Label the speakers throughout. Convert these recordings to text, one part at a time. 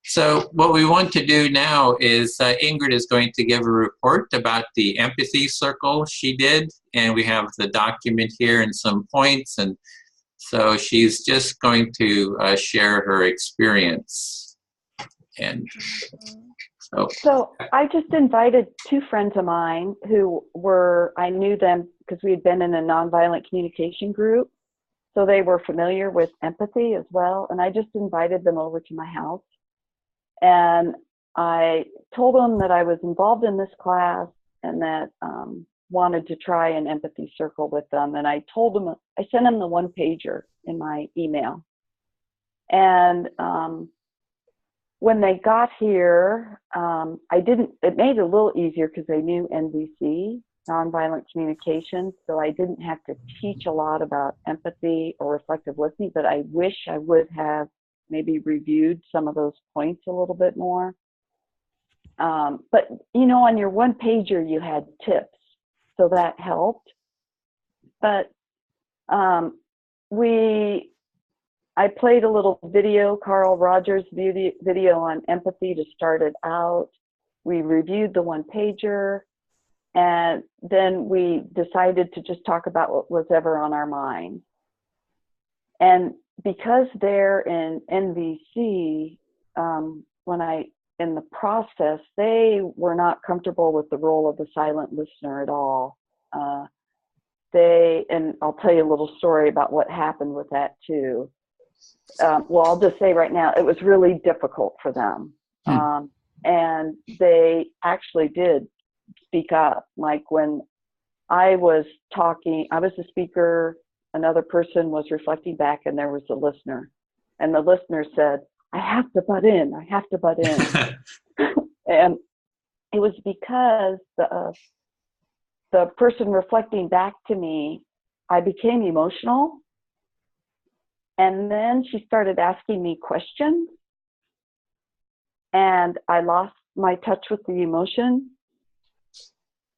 Speaker 1: So what we want to do now is Ingrid is going to give a report about the empathy circle she did, and we have the document here and some points, and so she's just going to share her experience. And
Speaker 2: so I just invited two friends of mine who I knew them because we had been in a nonviolent communication group, so they were familiar with empathy as well, and I just invited them over to my house. And I told them that I was involved in this class and that wanted to try an empathy circle with them. And I told them, I sent them the one pager in my email. And when they got here, it made it a little easier because they knew NVC, nonviolent communication. So I didn't have to teach a lot about empathy or reflective listening, but I wish I would have maybe reviewed some of those points a little bit more. But, you know, on your one pager, you had tips, so that helped. But I played a little video, Carl Rogers' video on empathy to start it out. We reviewed the one pager, and then we decided to just talk about what was ever on our mind. And because they're in NVC, in the process, they were not comfortable with the role of the silent listener at all. And I'll tell you a little story about what happened with that too. Well, I'll just say right now, it was really difficult for them. And they actually did speak up. Like when I was talking, I was the speaker, another person was reflecting back, and there was a listener. And the listener said, I have to butt in. And it was because the person reflecting back to me, I became emotional. And then she started asking me questions. And I lost my touch with the emotion.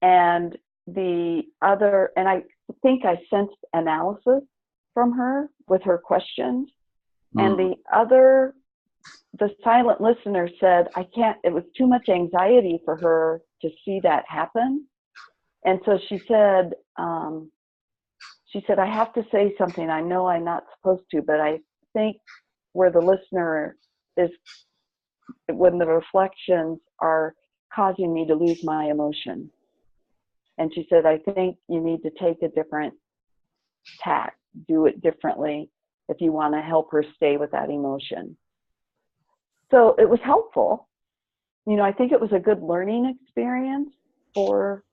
Speaker 2: And I think I sensed analysis from her with her questions. And the silent listener said, it was too much anxiety for her to see that happen. And so she said, I have to say something. I know I'm not supposed to, but I think where the listener is, when the reflections are causing me to lose my emotion. And she said, I think you need to take a different tack, do it differently if you want to help her stay with that emotion. So it was helpful. You know, I think it was a good learning experience for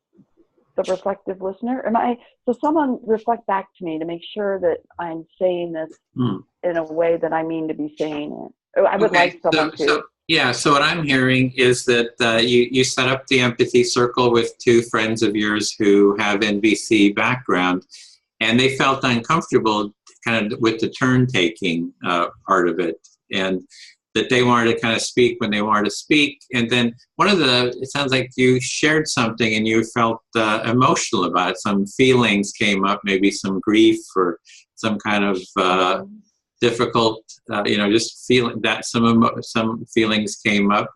Speaker 2: the reflective listener. So someone reflect back to me to make sure that I'm saying this in a way that I mean to be saying it. I would like someone to.
Speaker 1: So what I'm hearing is that you set up the empathy circle with two friends of yours who have NVC background, and they felt uncomfortable kind of with the turn-taking part of it, and that they wanted to kind of speak when they wanted to speak. And then it sounds like you shared something and you felt emotional about it. Some feelings came up, maybe some grief or some kind of difficult, just feeling that some feelings came up.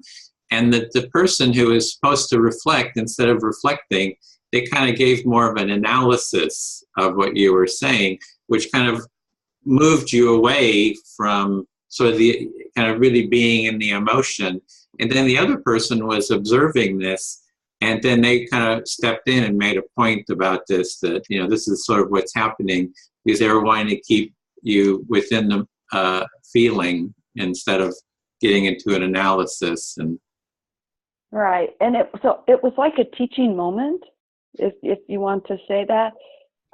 Speaker 1: And that the person who is supposed to reflect, instead of reflecting, they kind of gave more of an analysis of what you were saying, which kind of moved you away from sort of the kind of really being in the emotion. And then the other person was observing this, and then they kind of stepped in and made a point about this, that, this is sort of what's happening, because they were wanting to keep you within the feeling instead of getting into an analysis. And
Speaker 2: right. And it was like a teaching moment, if you want to say that.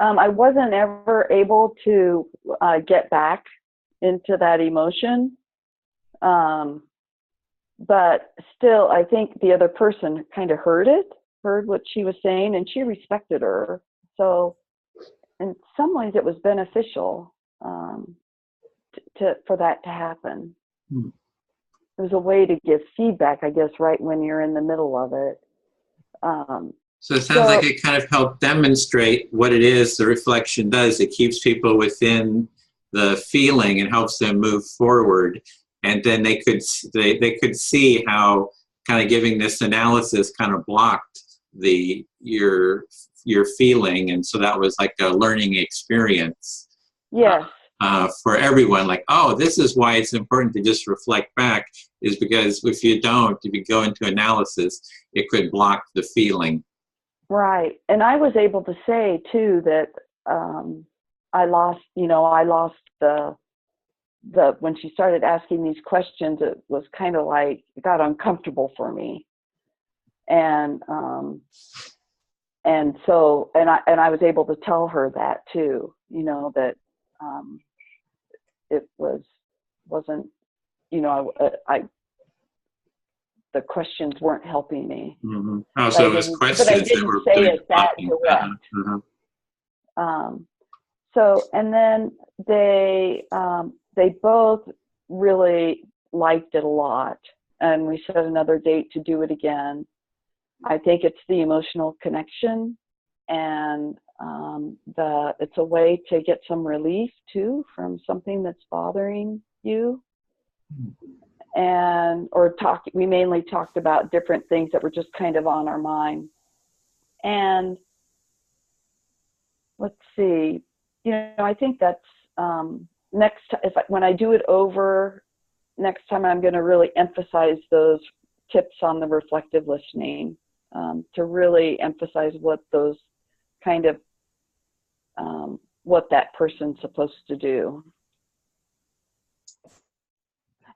Speaker 2: I wasn't ever able to get back into that emotion. But still, I think the other person kind of heard what she was saying, and she respected her. So in some ways it was beneficial for that to happen. It was a way to give feedback, I guess, right when you're in the middle of it.
Speaker 1: So it sounds like it kind of helped demonstrate what it is the reflection does. It keeps people within the feeling and helps them move forward. and then they could see how kind of giving this analysis kind of blocked your feeling, and so that was like a learning experience.
Speaker 2: Yes.
Speaker 1: For everyone, like, oh, this is why it's important to just reflect back, is because if you go into analysis, it could block the feeling.
Speaker 2: Right. And I was able to say too that I lost the when she started asking these questions, it was kind of like, it got uncomfortable for me. And so I was able to tell her that too, that it wasn't, the questions weren't helping me.
Speaker 1: Mm-hmm. Oh, so it was questions.
Speaker 2: But I didn't say it that direct. So, and then they both really liked it a lot, and we set another date to do it again. I think it's the emotional connection, and it's a way to get some relief too from something that's bothering you. We mainly talked about different things that were just kind of on our mind. And let's see, I think that's when I do it over next time, I'm going to really emphasize those tips on the reflective listening, to really emphasize what those kind of what that person's supposed to do.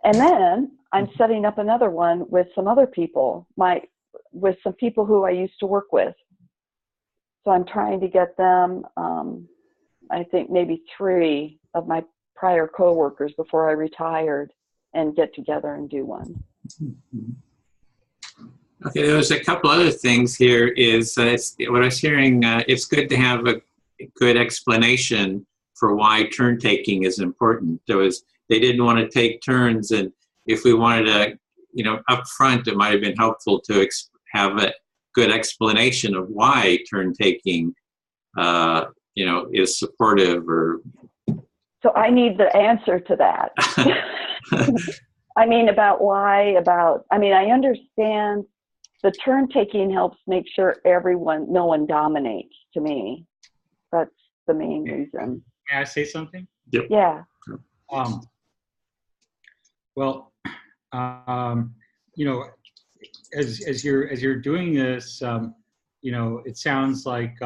Speaker 2: And then I'm setting up another one with some other people, with some people who I used to work with. So I'm trying to get them, I think maybe 3 of my prior coworkers before I retired, and get together and do one.
Speaker 1: Okay, there's a couple other things here. Is what I was hearing, it's good to have a good explanation for why turn taking is important. They didn't want to take turns, and if we wanted to, up front, it might have been helpful to have a good explanation of why turn taking, is supportive. Or
Speaker 2: so I need the answer to that. I mean, I understand the turn taking helps make sure no one dominates. To me, that's the main reason.
Speaker 3: May I say something?
Speaker 1: Yep.
Speaker 2: Yeah.
Speaker 3: Well, as you're doing this, it sounds like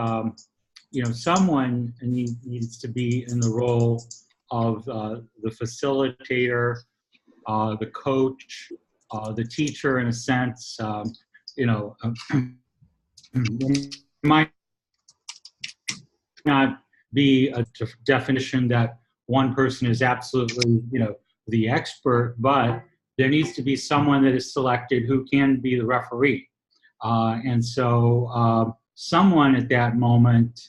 Speaker 3: someone needs to be in the role of the facilitator, the coach, the teacher, in a sense. Might not be a definition that one person is absolutely, the expert, but there needs to be someone that is selected who can be the referee. And so someone at that moment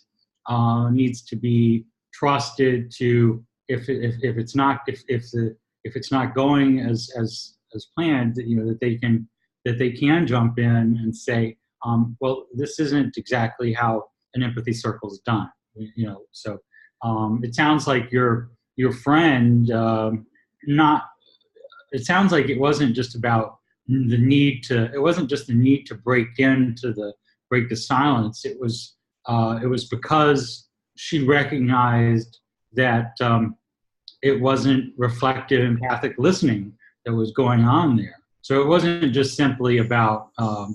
Speaker 3: needs to be trusted to, if it's not going as planned, that they can jump in and say, well, this isn't exactly how an empathy circle is done. So it sounds like your friend, it sounds like it wasn't just about it wasn't just the need to break the silence. It was because she recognized that it wasn't reflective, empathic listening that was going on there. So it wasn't just simply about not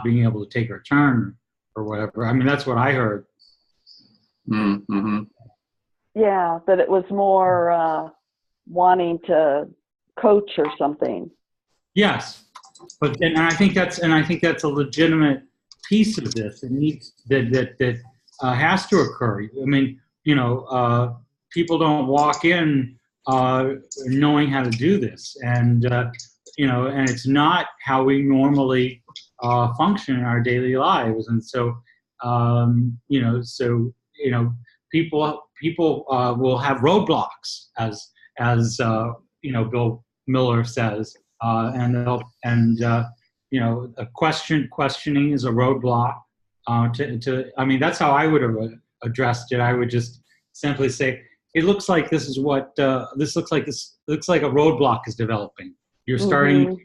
Speaker 3: being able to take her turn or whatever. I mean, that's what I heard.
Speaker 1: Mm-hmm.
Speaker 2: Yeah, that it was more wanting to coach or something.
Speaker 3: Yes, but I think that's a legitimate piece of this. It needs that has to occur. I mean, people don't walk in knowing how to do this, and and it's not how we normally function in our daily lives, and so people will have roadblocks, as Bill Miller says, questioning is a roadblock. I mean, that's how I would have addressed it. I would just simply say, it looks like this is what this looks like. This looks like a roadblock is developing. You're starting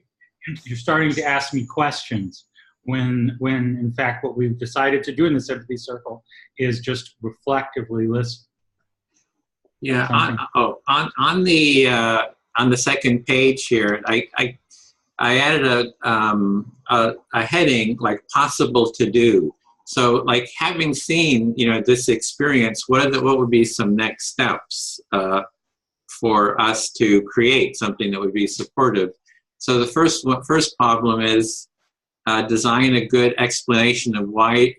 Speaker 3: to ask me questions when in fact what we've decided to do in this empathy circle is just reflectively listen.
Speaker 1: Yeah. On the second page here, I added a heading like possible to do. So like having seen, this experience, what would be some next steps for us to create something that would be supportive? So the first problem is design a good explanation of why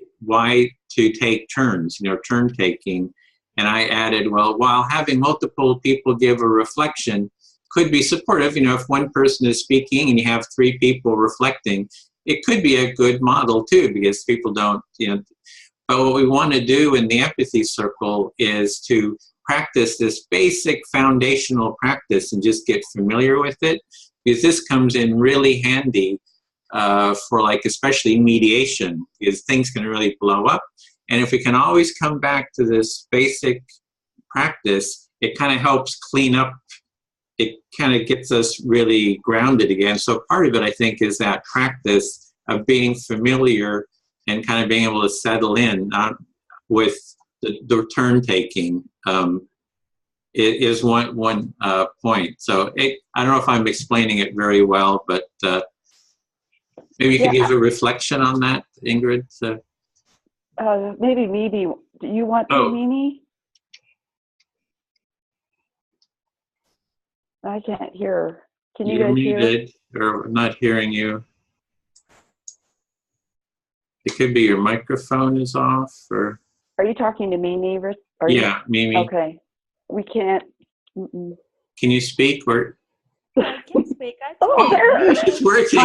Speaker 1: to take turns, turn taking. And I added, well, while having multiple people give a reflection could be supportive, if one person is speaking and you have 3 people reflecting, it could be a good model too, because people don't, but what we want to do in the empathy circle is to practice this basic foundational practice and just get familiar with it, because this comes in really handy for like, especially mediation, because things can really blow up. And if we can always come back to this basic practice, it kind of helps clean up. It kind of gets us really grounded again. So part of it, I think, is that practice of being familiar and kind of being able to settle in with the turn taking is one point. So I don't know if I'm explaining it very well, but maybe you could give a reflection on that, Ingrid.
Speaker 2: Maybe Mimi. Do you want to, Mimi? I can't hear. Can you guys hear?
Speaker 1: You're muted, or I'm not hearing you. It could be your microphone is off, or.
Speaker 2: Are you talking to Mimi?
Speaker 1: Yeah, Mimi.
Speaker 2: Okay. We can't.
Speaker 1: Can you speak? Or.
Speaker 4: I can speak.
Speaker 1: It's working.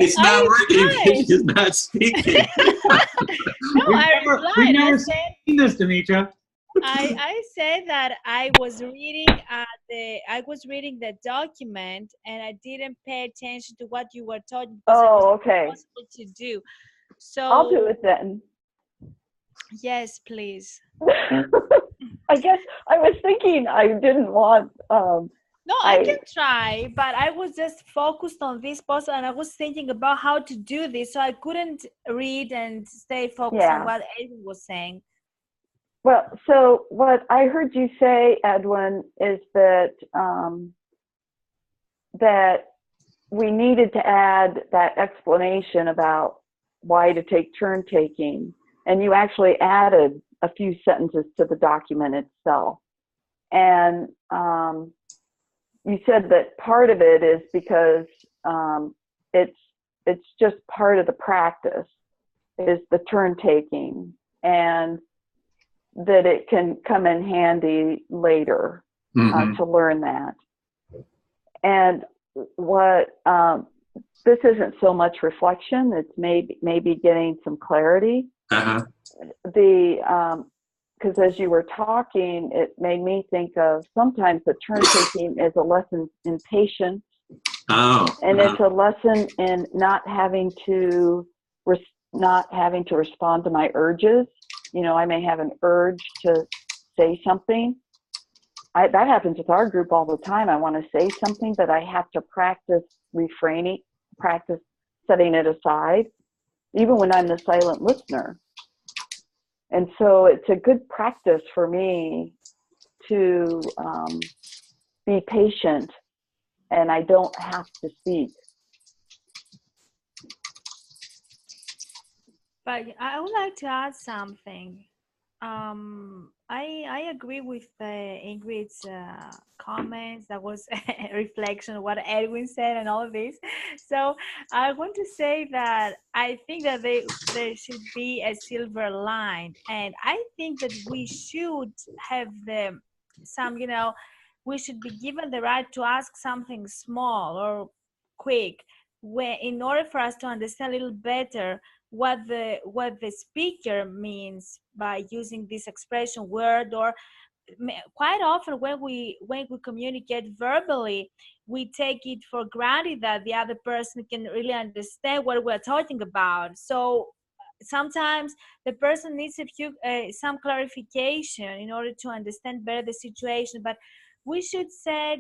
Speaker 1: It's not working because she's not speaking.
Speaker 4: No, I replied.
Speaker 3: We've never seen this, Demetra.
Speaker 4: I said that I was reading the document and I didn't pay attention to what you were talking.
Speaker 2: Oh, okay.
Speaker 4: Possible to do. So
Speaker 2: I'll do it then.
Speaker 4: Yes, please.
Speaker 2: I guess I was thinking I didn't want.
Speaker 4: No, I can try, but I was just focused on this post and I was thinking about how to do this, so I couldn't read and stay focused on what Edwin was saying.
Speaker 2: Well, so what I heard you say, Edwin, is that that we needed to add that explanation about why to take turn taking, and you actually added a few sentences to the document itself. And you said that part of it is because it's just part of the practice, is the turn taking, and that it can come in handy later to learn that. And what this isn't so much reflection, it's maybe getting some clarity. Because as you were talking, it made me think of sometimes the turn taking is a lesson in patience. And it's a lesson in not having to respond to my urges. I may have an urge to say something. That happens with our group all the time. I want to say something, but I have to practice refraining, practice setting it aside, even when I'm the silent listener. And so it's a good practice for me to be patient, and I don't have to speak.
Speaker 4: But I would like to add something. I agree with Ingrid's comments. That was a reflection of what Edwin said and all of this. So I want to say that I think that there should be a silver line, and I think that we should have we should be given the right to ask something small or quick, in order for us to understand a little better what the speaker means by using this expression word. Or quite often when we communicate verbally, we take it for granted that the other person can really understand what we're talking about. So sometimes the person needs a few some clarification in order to understand better the situation, but we should set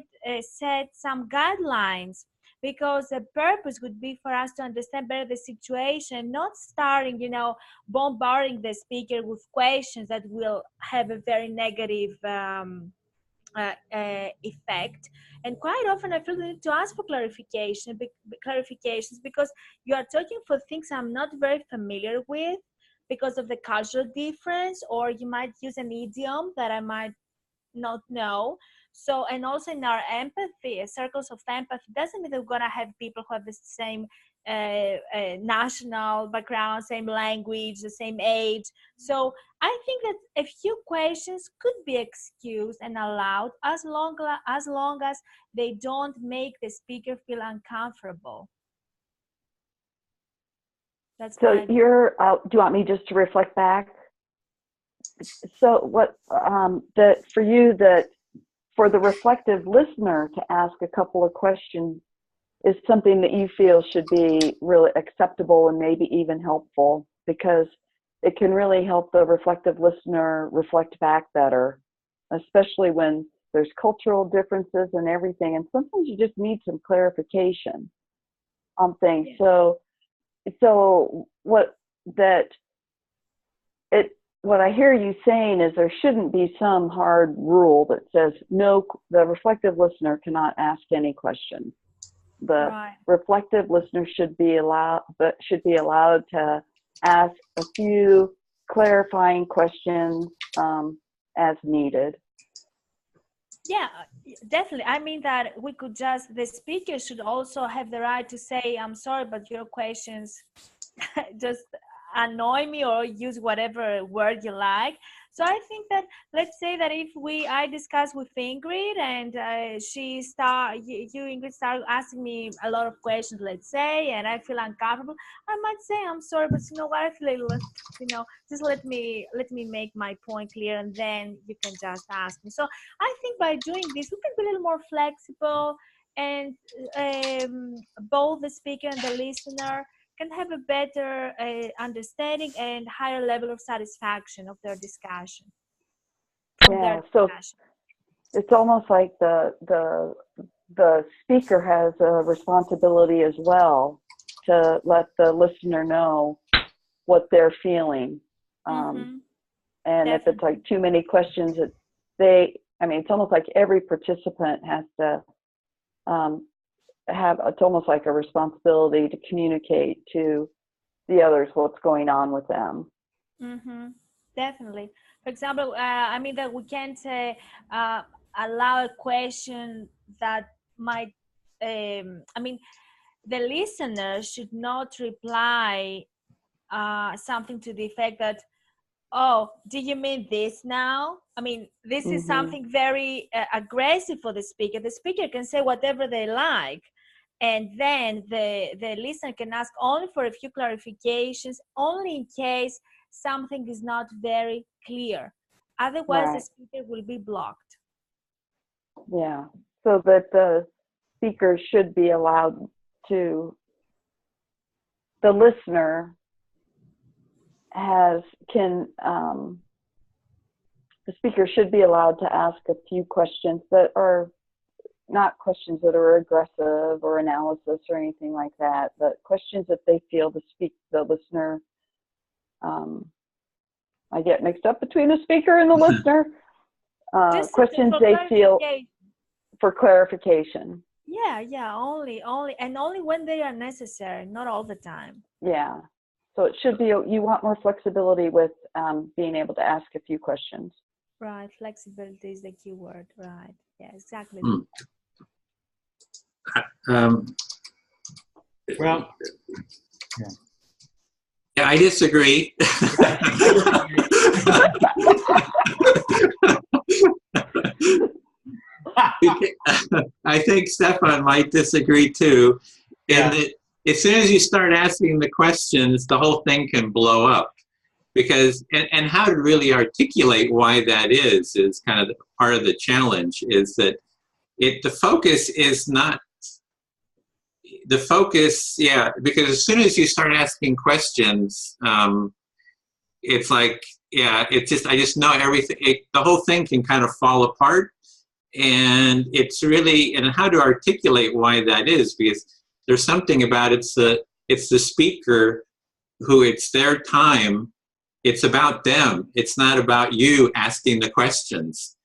Speaker 4: some guidelines, because the purpose would be for us to understand better the situation, not starting, bombarding the speaker with questions that will have a very negative effect. And quite often I feel the need to ask for clarifications, because you are talking for things I'm not very familiar with because of the cultural difference, or you might use an idiom that I might not know. So, and also in our empathy, circles of empathy, doesn't mean that we're gonna have people who have the same national background, same language, the same age. So I think that a few questions could be excused and allowed, as long as they don't make the speaker feel uncomfortable. That's
Speaker 2: so do you want me just to reflect back? So what for the reflective listener to ask a couple of questions is something that you feel should be really acceptable and maybe even helpful, because it can really help the reflective listener reflect back better, especially when there's cultural differences and everything. And sometimes you just need some clarification on things.
Speaker 4: Yeah.
Speaker 2: So what I hear you saying is there shouldn't be some hard rule that says no, the reflective listener cannot ask any questions. The reflective listener should be allowed to ask a few clarifying questions as needed.
Speaker 4: Yeah, definitely. I mean that we could the speaker should also have the right to say, I'm sorry, but your questions just annoy me, or use whatever word you like. So I think that, let's say that if I discuss with Ingrid, and Ingrid, start asking me a lot of questions, let's say, and I feel uncomfortable, I might say, I'm sorry, but you know what, I feel a little, just let me make my point clear, and then you can just ask me. So I think by doing this, we can be a little more flexible, and both the speaker and the listener can have a better understanding and higher level of satisfaction of their discussion.
Speaker 2: So it's almost like the speaker has a responsibility as well to let the listener know what they're feeling. And definitely. If it's like too many questions, it's almost like every participant has to it's almost like a responsibility to communicate to the others what's going on with them.
Speaker 4: Definitely. For example, that we can't allow a question that might, the listener should not reply something to the effect that, oh, do you mean this now? This is something very aggressive for the speaker. The speaker can say whatever they like, and then the listener can ask only for a few clarifications, only in case something is not very clear. Otherwise, the speaker will be blocked.
Speaker 2: Yeah, so that the speaker should be allowed to, the listener the speaker should be allowed to ask a few questions that are not questions that are aggressive or analysis or anything like that, but questions that they feel the listener, I get mixed up between the speaker and the listener, questions they feel for clarification.
Speaker 4: Yeah, only when they are necessary, not all the time.
Speaker 2: Yeah. So it should be, you want more flexibility with being able to ask a few questions.
Speaker 4: Right, flexibility is the key word, right. Yeah, exactly.
Speaker 3: Well,
Speaker 1: yeah, I disagree. I think Stefan might disagree too. In that as soon as you start asking the questions, the whole thing can blow up. Because, and how to really articulate why that is kind of part of the challenge, is that the focus is not, because as soon as you start asking questions, it's like, yeah, it's just, I just know everything, the whole thing can kind of fall apart. And it's really, and how to articulate why that is, because there's something about it's the speaker who, it's their time, it's about them, it's not about you asking the questions.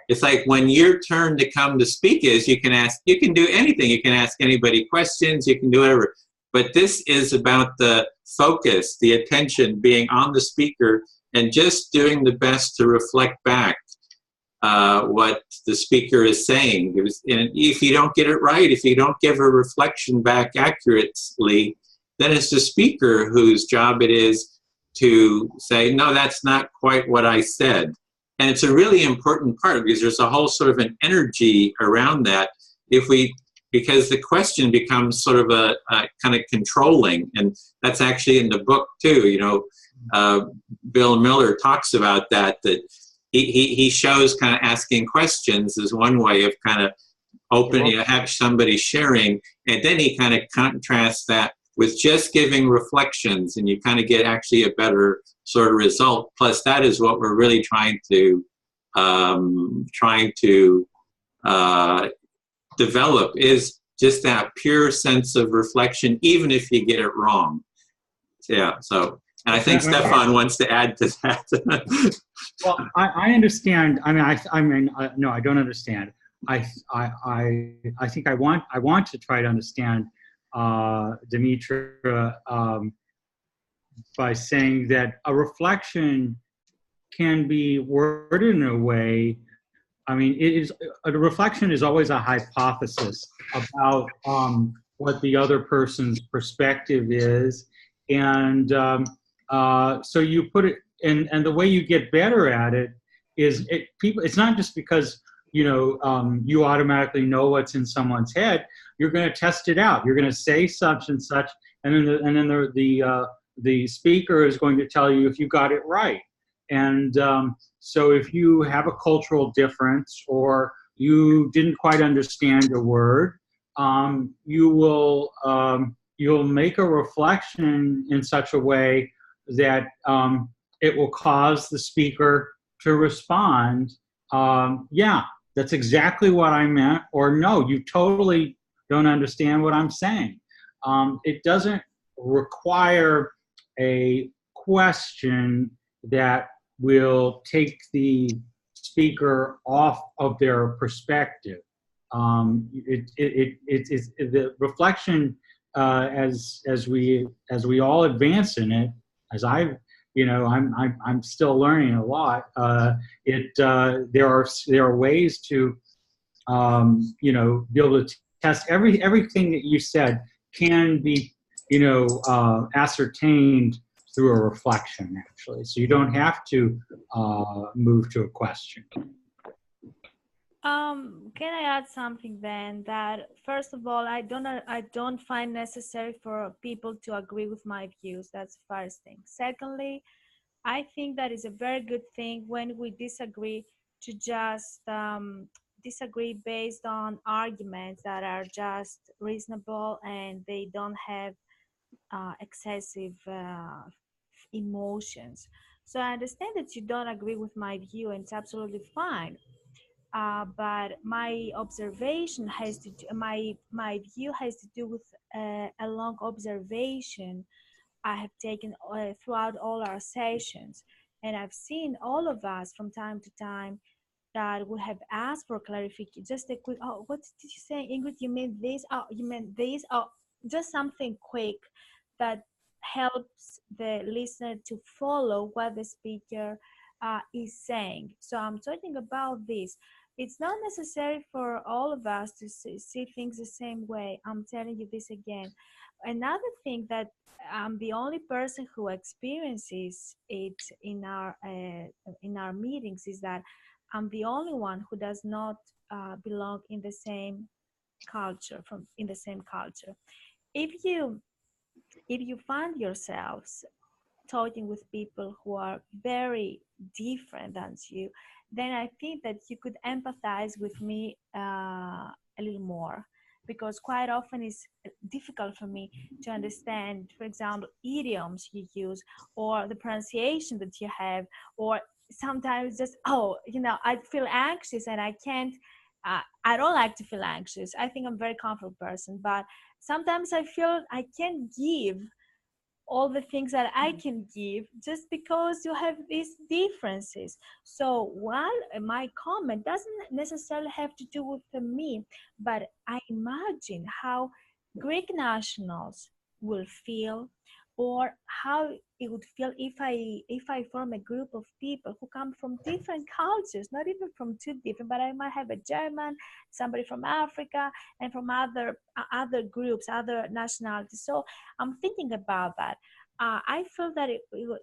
Speaker 1: It's like when your turn to come to speak is, you can ask, you can do anything, you can ask anybody questions, you can do whatever. But this is about the focus, the attention being on the speaker, and just doing the best to reflect back what the speaker is saying. And if you don't get it right, if you don't give a reflection back accurately, then it's the speaker whose job it is to say, no, that's not quite what I said. And it's a really important part, because there's a whole sort of an energy around that. Because the question becomes sort of a kind of controlling, and that's actually in the book too. You know, Bill Miller talks about that he shows kind of asking questions as one way of kind of opening, have somebody sharing, and then he kind of contrasts that with just giving reflections, and you kind of get actually a better sort of result. Plus, that is what we're really trying to develop, is just that pure sense of reflection, even if you get it wrong. Yeah. So, and I think Stefan wants to add to that.
Speaker 3: Well, I understand. I mean, no, I don't understand. I think I want to try to understand Dimitra by saying that a reflection can be worded in a way. I mean, a reflection is always a hypothesis about what the other person's perspective is, and so you put it, and the way you get better at it is it's not just because you automatically know what's in someone's head. You're going to test it out. You're going to say such and such, and then the speaker is going to tell you if you got it right. And so if you have a cultural difference, or you didn't quite understand a word, you'll make a reflection in such a way that it will cause the speaker to respond, yeah, that's exactly what I meant, or no, you totally don't understand what I'm saying. It doesn't require a question that will take the speaker off of their perspective. It's the reflection, as we all advance in it, as I'm still learning a lot. There are ways to be able to test everything that you said can be ascertained through a reflection, actually. So you don't have to move to a question.
Speaker 4: Can I add something then? That first of all, I don't find necessary for people to agree with my views. That's the first thing. Secondly, I think that is a very good thing when we disagree to just disagree based on arguments that are just reasonable and they don't have excessive emotions. So I understand that you don't agree with my view, and it's absolutely fine. But my observation has to do, my view has to do with a long observation I have taken throughout all our sessions, and I've seen all of us from time to time that we have asked for clarification. Just a quick, oh, what did you say, Ingrid? You mean this? Oh, you meant this? Oh, just something quick that helps the listener to follow what the speaker is saying. So I'm talking about this. It's not necessary for all of us to see things the same way. I'm telling you this again. Another thing that I'm the only person who experiences it in our meetings is that I'm the only one who does not belong in the same culture, in the same culture. If you find yourselves talking with people who are very different than you, then I think that you could empathize with me a little more. because quite often it's difficult for me to understand, for example, idioms you use or the pronunciation that you have, or sometimes just, oh, you know, I feel anxious and I can't, I don't like to feel anxious. I think I'm a very comfortable person, but sometimes I feel I can't give all the things that I can give just because you have these differences. So while my comment doesn't necessarily have to do with me, but I imagine how Greek nationals will feel, or how it would feel if I form a group of people who come from different cultures, not even from two different, but I might have a German, somebody from Africa, and from other groups, other nationalities. So I'm thinking about that. I feel that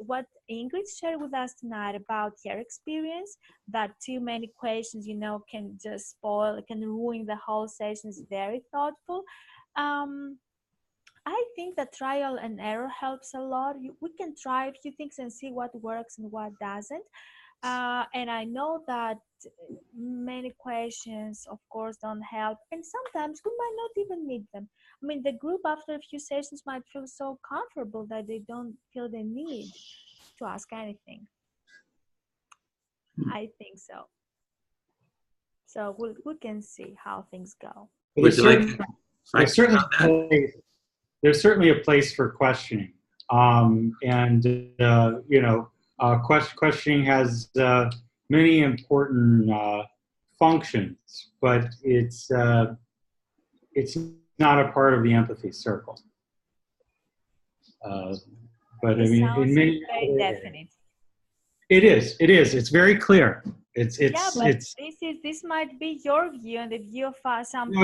Speaker 4: what Ingrid shared with us tonight about her experience, that too many questions, you know, can just spoil, can ruin the whole session, is very thoughtful. I think that trial and error helps a lot. We can try a few things and see what works and what doesn't. And I know that many questions, of course, don't help. And sometimes we might not even need them. I mean, the group after a few sessions might feel so comfortable that they don't feel the need to ask anything. I think so. So we can see how things go.
Speaker 1: Would you like
Speaker 3: there's certainly a place for questioning. You know, questioning has many important functions, but it's not a part of the empathy circle. But I mean, in many,
Speaker 4: very definite.
Speaker 3: It is. It's very clear.
Speaker 4: This might be your view and the view of some people.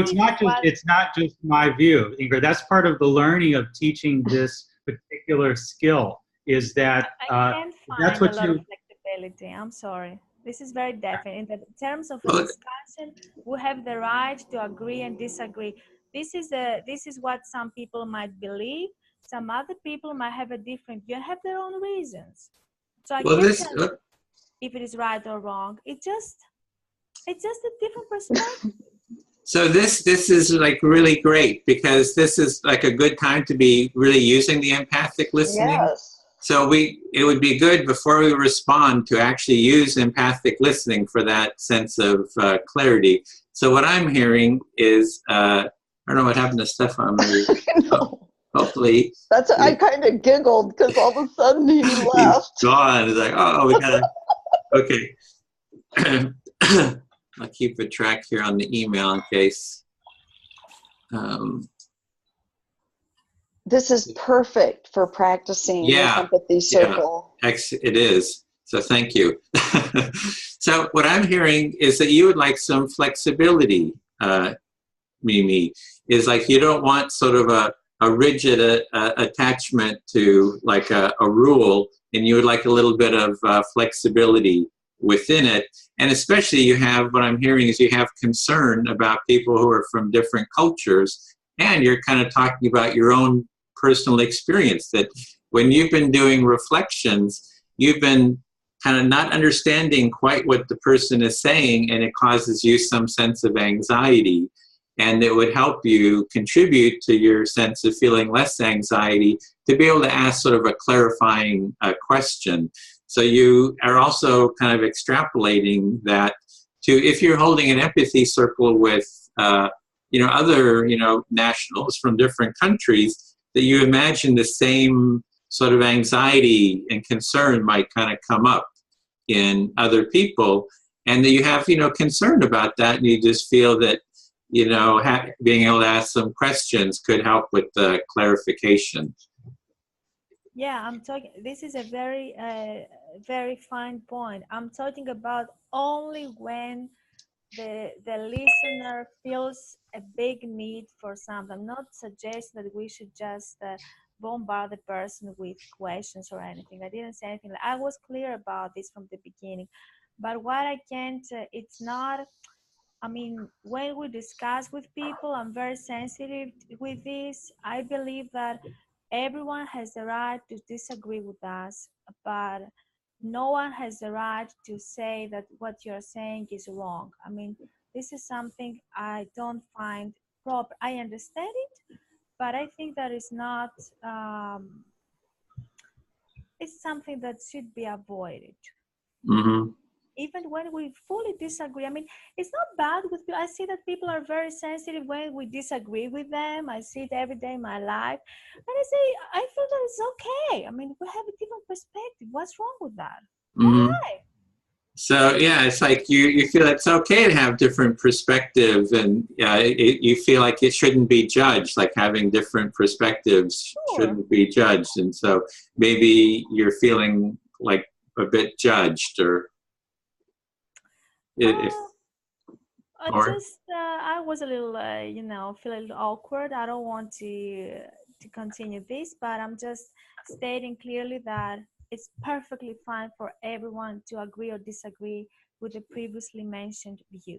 Speaker 3: It's not just my view, Ingrid. That's part of the learning of teaching this particular skill. Is that
Speaker 4: I can't find a lot of flexibility. I'm sorry. This is very definite. In terms of a discussion, we have the right to agree and disagree. This is what some people might believe. Some other people might have a different view and have their own reasons. So I can't tell if it is right or wrong. It's just a different perspective.
Speaker 1: So this is like really great, because this is like a good time to be really using the empathic listening.
Speaker 2: Yes.
Speaker 1: So it would be good before we respond to actually use empathic listening for that sense of clarity. So what I'm hearing is, I don't know what happened to Stefan. Hopefully.
Speaker 2: I kind of giggled because all of a sudden he left.
Speaker 1: He's gone. It's like, oh, we gotta, okay. I'll keep a track here on the email in case.
Speaker 2: This is perfect for practicing the empathy circle.
Speaker 1: Yeah, it is. So thank you. So what I'm hearing is that you would like some flexibility, Mimi. Is like you don't want sort of a rigid attachment to like a rule, and you would like a little bit of flexibility within it. And especially you have, what I'm hearing is you have concern about people who are from different cultures, and you're kind of talking about your own personal experience, that when you've been doing reflections, you've been kind of not understanding quite what the person is saying, and it causes you some sense of anxiety. And it would help you contribute to your sense of feeling less anxiety to be able to ask sort of a clarifying question. So you are also kind of extrapolating that to, if you're holding an empathy circle with, other, nationals from different countries, that you imagine the same sort of anxiety and concern might kind of come up in other people, and that you have, concern about that, and you just feel that, being able to ask some questions could help with the clarification.
Speaker 4: Yeah, I'm talking, this is a very, very fine point. I'm talking about only when the listener feels a big need for something. I'm not suggesting that we should just bombard the person with questions or anything. I didn't say anything. I was clear about this from the beginning. But what I can't, it's not, I mean, when we discuss with people, I'm very sensitive with this. I believe that everyone has the right to disagree with us, but no one has the right to say that what you're saying is wrong. I mean, this is something I don't find proper. I understand it, but I think that is not, it's something that should be avoided.
Speaker 1: Mm-hmm.
Speaker 4: Even when we fully disagree. I mean, it's not bad with people. I see that people are very sensitive when we disagree with them. I see it every day in my life. And I say, I feel that it's okay. I mean, we have a different perspective. What's wrong with that?
Speaker 1: Mm-hmm.
Speaker 4: Why?
Speaker 1: So yeah, it's like you feel it's okay to have different perspectives, and you feel like it shouldn't be judged, like having different perspectives shouldn't be judged, and so maybe you're feeling like a bit judged, or if or
Speaker 4: I was a little, feel a little awkward. I don't want to continue this, but I'm just stating clearly that it's perfectly fine for everyone to agree or disagree with the previously mentioned view.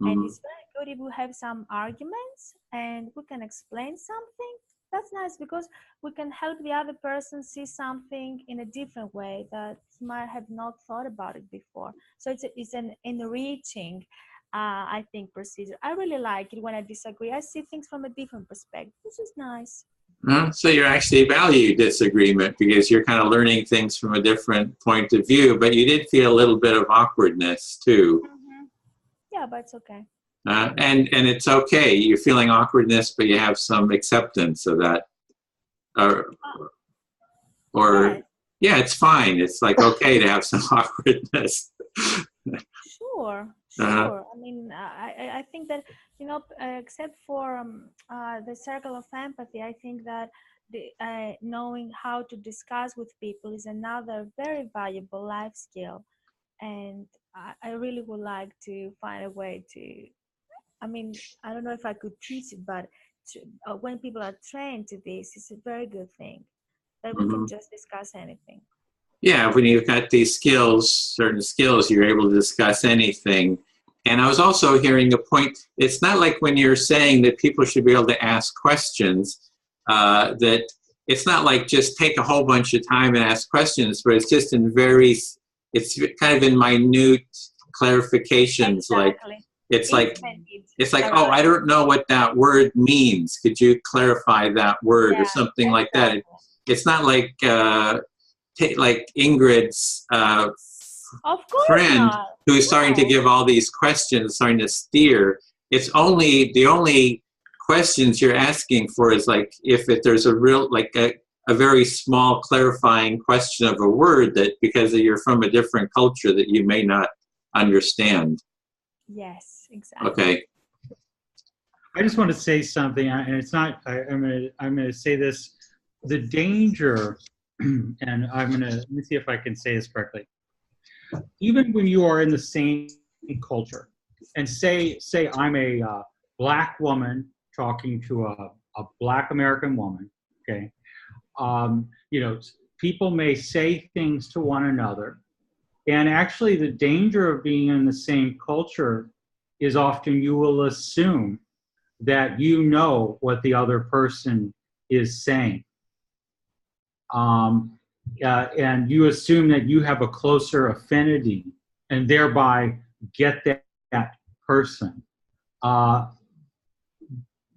Speaker 1: Mm-hmm.
Speaker 4: And it's very good if we have some arguments and we can explain something. That's nice, because we can help the other person see something in a different way that he might have not thought about it before. So it's an enriching, I think, procedure. I really like it when I disagree. I see things from a different perspective. This is nice.
Speaker 1: So you actually value disagreement because you're kind of learning things from a different point of view, but you did feel a little bit of awkwardness too.
Speaker 4: Mm-hmm. Yeah, but it's okay.
Speaker 1: And it's okay. You're feeling awkwardness, but you have some acceptance of that. Or yeah, it's fine. It's like okay to have some awkwardness.
Speaker 4: Sure. I mean, I think that, except for the circle of empathy, I think that knowing how to discuss with people is another very valuable life skill. And I really would like to find a way to, I mean, I don't know if I could teach it, but when people are trained to this, it's a very good thing that we can just discuss anything.
Speaker 1: Yeah, when you've got these skills, certain skills, you're able to discuss anything. And I was also hearing a point, it's not like when you're saying that people should be able to ask questions, that it's not like just take a whole bunch of time and ask questions, but it's just it's kind of in minute clarifications.
Speaker 4: Exactly.
Speaker 1: It's like, oh, I don't know what that word means. Could you clarify that word or something like that? It's not like Ingrid's friend who's starting to give all these questions, starting to steer. It's only the only questions you're asking for is like if there's a real a very small clarifying question of a word that because you're from a different culture that you may not understand.
Speaker 4: Yes, exactly.
Speaker 1: Okay.
Speaker 3: I just want to say something, and it's not. I'm going to say this. The danger, and let me see if I can say this correctly. Even when you are in the same culture, and say I'm a black woman talking to a black American woman, okay, people may say things to one another, and actually the danger of being in the same culture is often you will assume that you know what the other person is saying. And you assume that you have a closer affinity and thereby get that person. But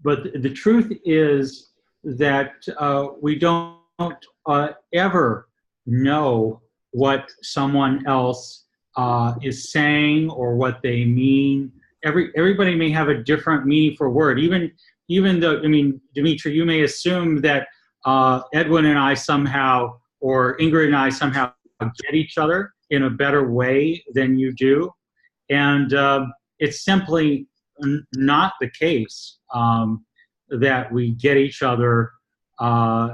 Speaker 3: the truth is that we don't ever know what someone else is saying or what they mean. Everybody may have a different meaning for a word. Even though, I mean, Dimitri, you may assume that Edwin and I somehow, or Ingrid and I somehow get each other in a better way than you do. And it's simply not the case that we get each other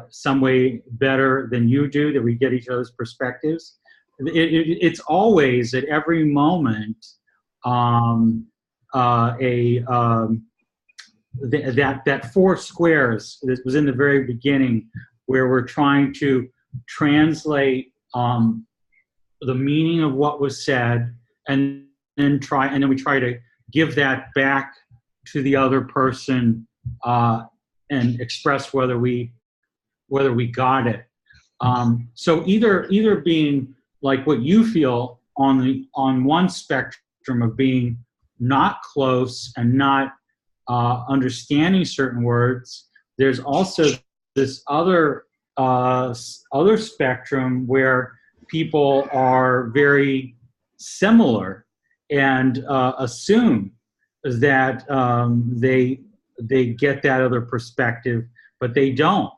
Speaker 3: some way better than you do, that we get each other's perspectives. It's always at every moment that four squares that was in the very beginning, where we're trying to translate the meaning of what was said, and then we try to give that back to the other person and express whether we got it. So either being like what you feel on one spectrum of being not close and not understanding certain words. There's also this other spectrum where people are very similar and assume that they get that other perspective, but they don't.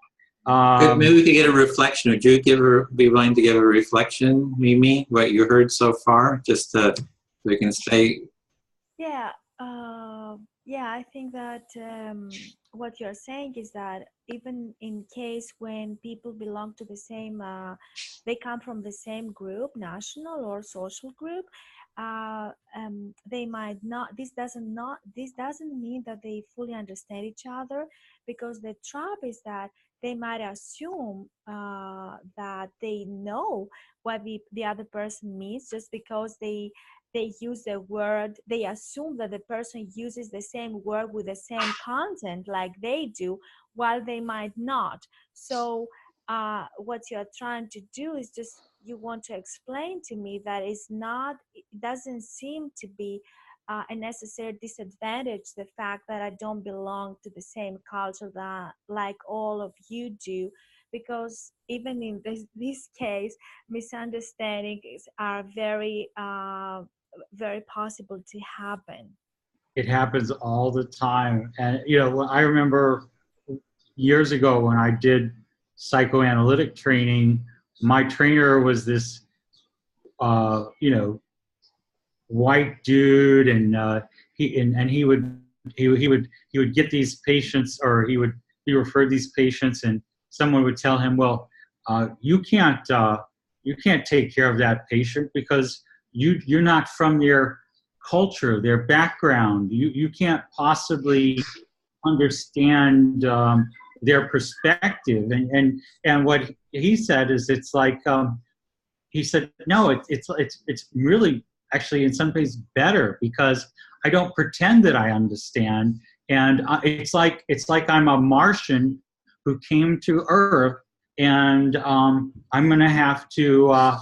Speaker 1: Maybe we could get a reflection. Would you be willing to give a reflection, Mimi, what you heard so far, just so we can say?
Speaker 4: Yeah, yeah. I think that what you're saying is that even in case when people belong to the same, they come from the same group, national or social group, they might not. This doesn't mean that they fully understand each other, because the trap is that they might assume that they know what the other person means just because they use the word, they assume that the person uses the same word with the same content like they do, while they might not. So what you're trying to do is just, you want to explain to me that it doesn't seem to be a necessary disadvantage, the fact that I don't belong to the same culture that like all of you do, because even in this case, misunderstandings are very very possible to happen.
Speaker 3: It happens all the time. And, I remember years ago when I did psychoanalytic training, my trainer was this, white dude, and he would get these patients, or he referred these patients, and someone would tell him, well, you can't take care of that patient because you're not from their culture, their background. You can't possibly understand their perspective. And what he said is, it's like, he said, no, it's really actually in some ways better, because I don't pretend that I understand. And it's like I'm a Martian who came to Earth, and I'm going to have to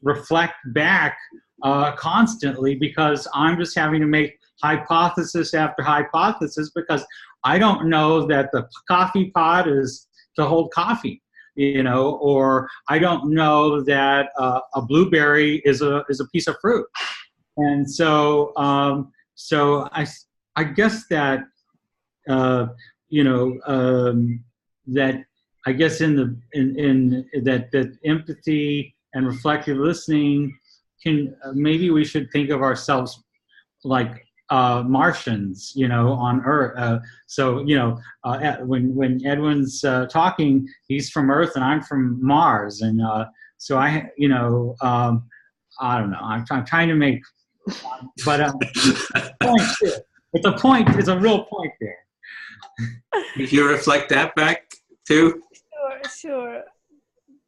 Speaker 3: reflect back constantly, because I'm just having to make hypothesis after hypothesis, because I don't know that the coffee pot is to hold coffee, or I don't know that a blueberry is a piece of fruit. And so I guess that that I guess in that empathy and reflective listening can, maybe we should think of ourselves like Martians, on Earth. When Edwin's talking, he's from Earth and I'm from Mars, and so I don't know. I'm trying to make, but it's a real point there.
Speaker 1: Did you reflect that back too?
Speaker 4: Sure.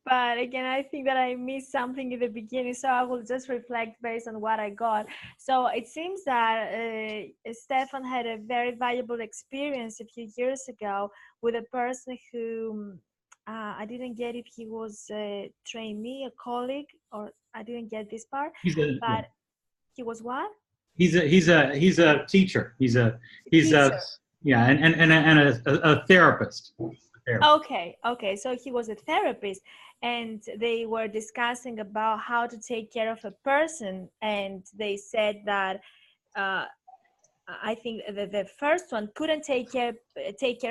Speaker 4: But again, I think that I missed something in the beginning, so I will just reflect based on what I got. So it seems that Stefan had a very valuable experience a few years ago with a person who, I didn't get if he was a trainee, a colleague, or I didn't get this part. He was what?
Speaker 3: He's a teacher. He's a therapist.
Speaker 4: Okay. So he was a therapist, and they were discussing about how to take care of a person, and they said that I think the first one couldn't take care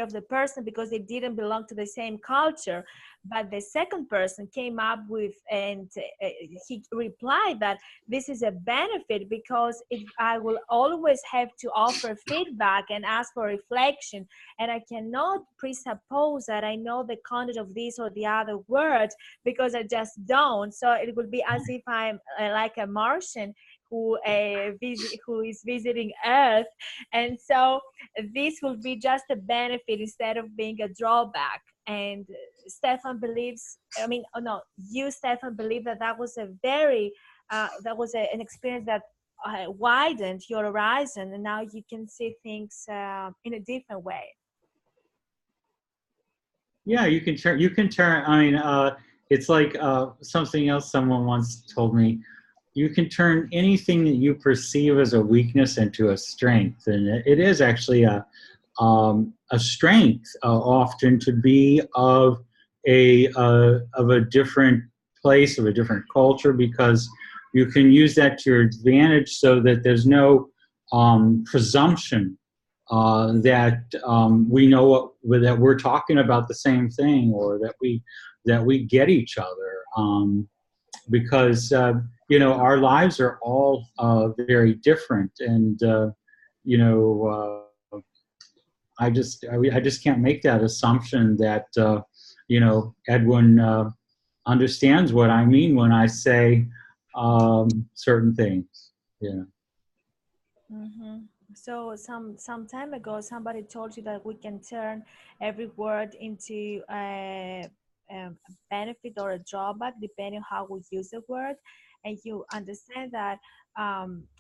Speaker 4: of the person because they didn't belong to the same culture. But the second person came up with, and he replied that this is a benefit, because if I will always have to offer feedback and ask for reflection, and I cannot presuppose that I know the content of this or the other words, because I just don't. So it would be as if I'm like a Martian who is visiting Earth, and so this will be just a benefit instead of being a drawback. And Stefan believes, you, Stefan, believe that was a very an experience that widened your horizon, and now you can see things in a different way.
Speaker 3: Yeah, you can turn. It's like something else someone once told me. you can turn anything that you perceive as a weakness into a strength, and it is actually a strength often to be of a different place, of a different culture, because you can use that to your advantage, so that there's no presumption that we know that we're talking about the same thing, or that we get each other, because our lives are all very different, and I just can't make that assumption that Edwin understands what I mean when I say certain things. Yeah.
Speaker 4: Mm-hmm. So some time ago, somebody told you that we can turn every word into a benefit or a drawback depending on how we use the word, and you understand that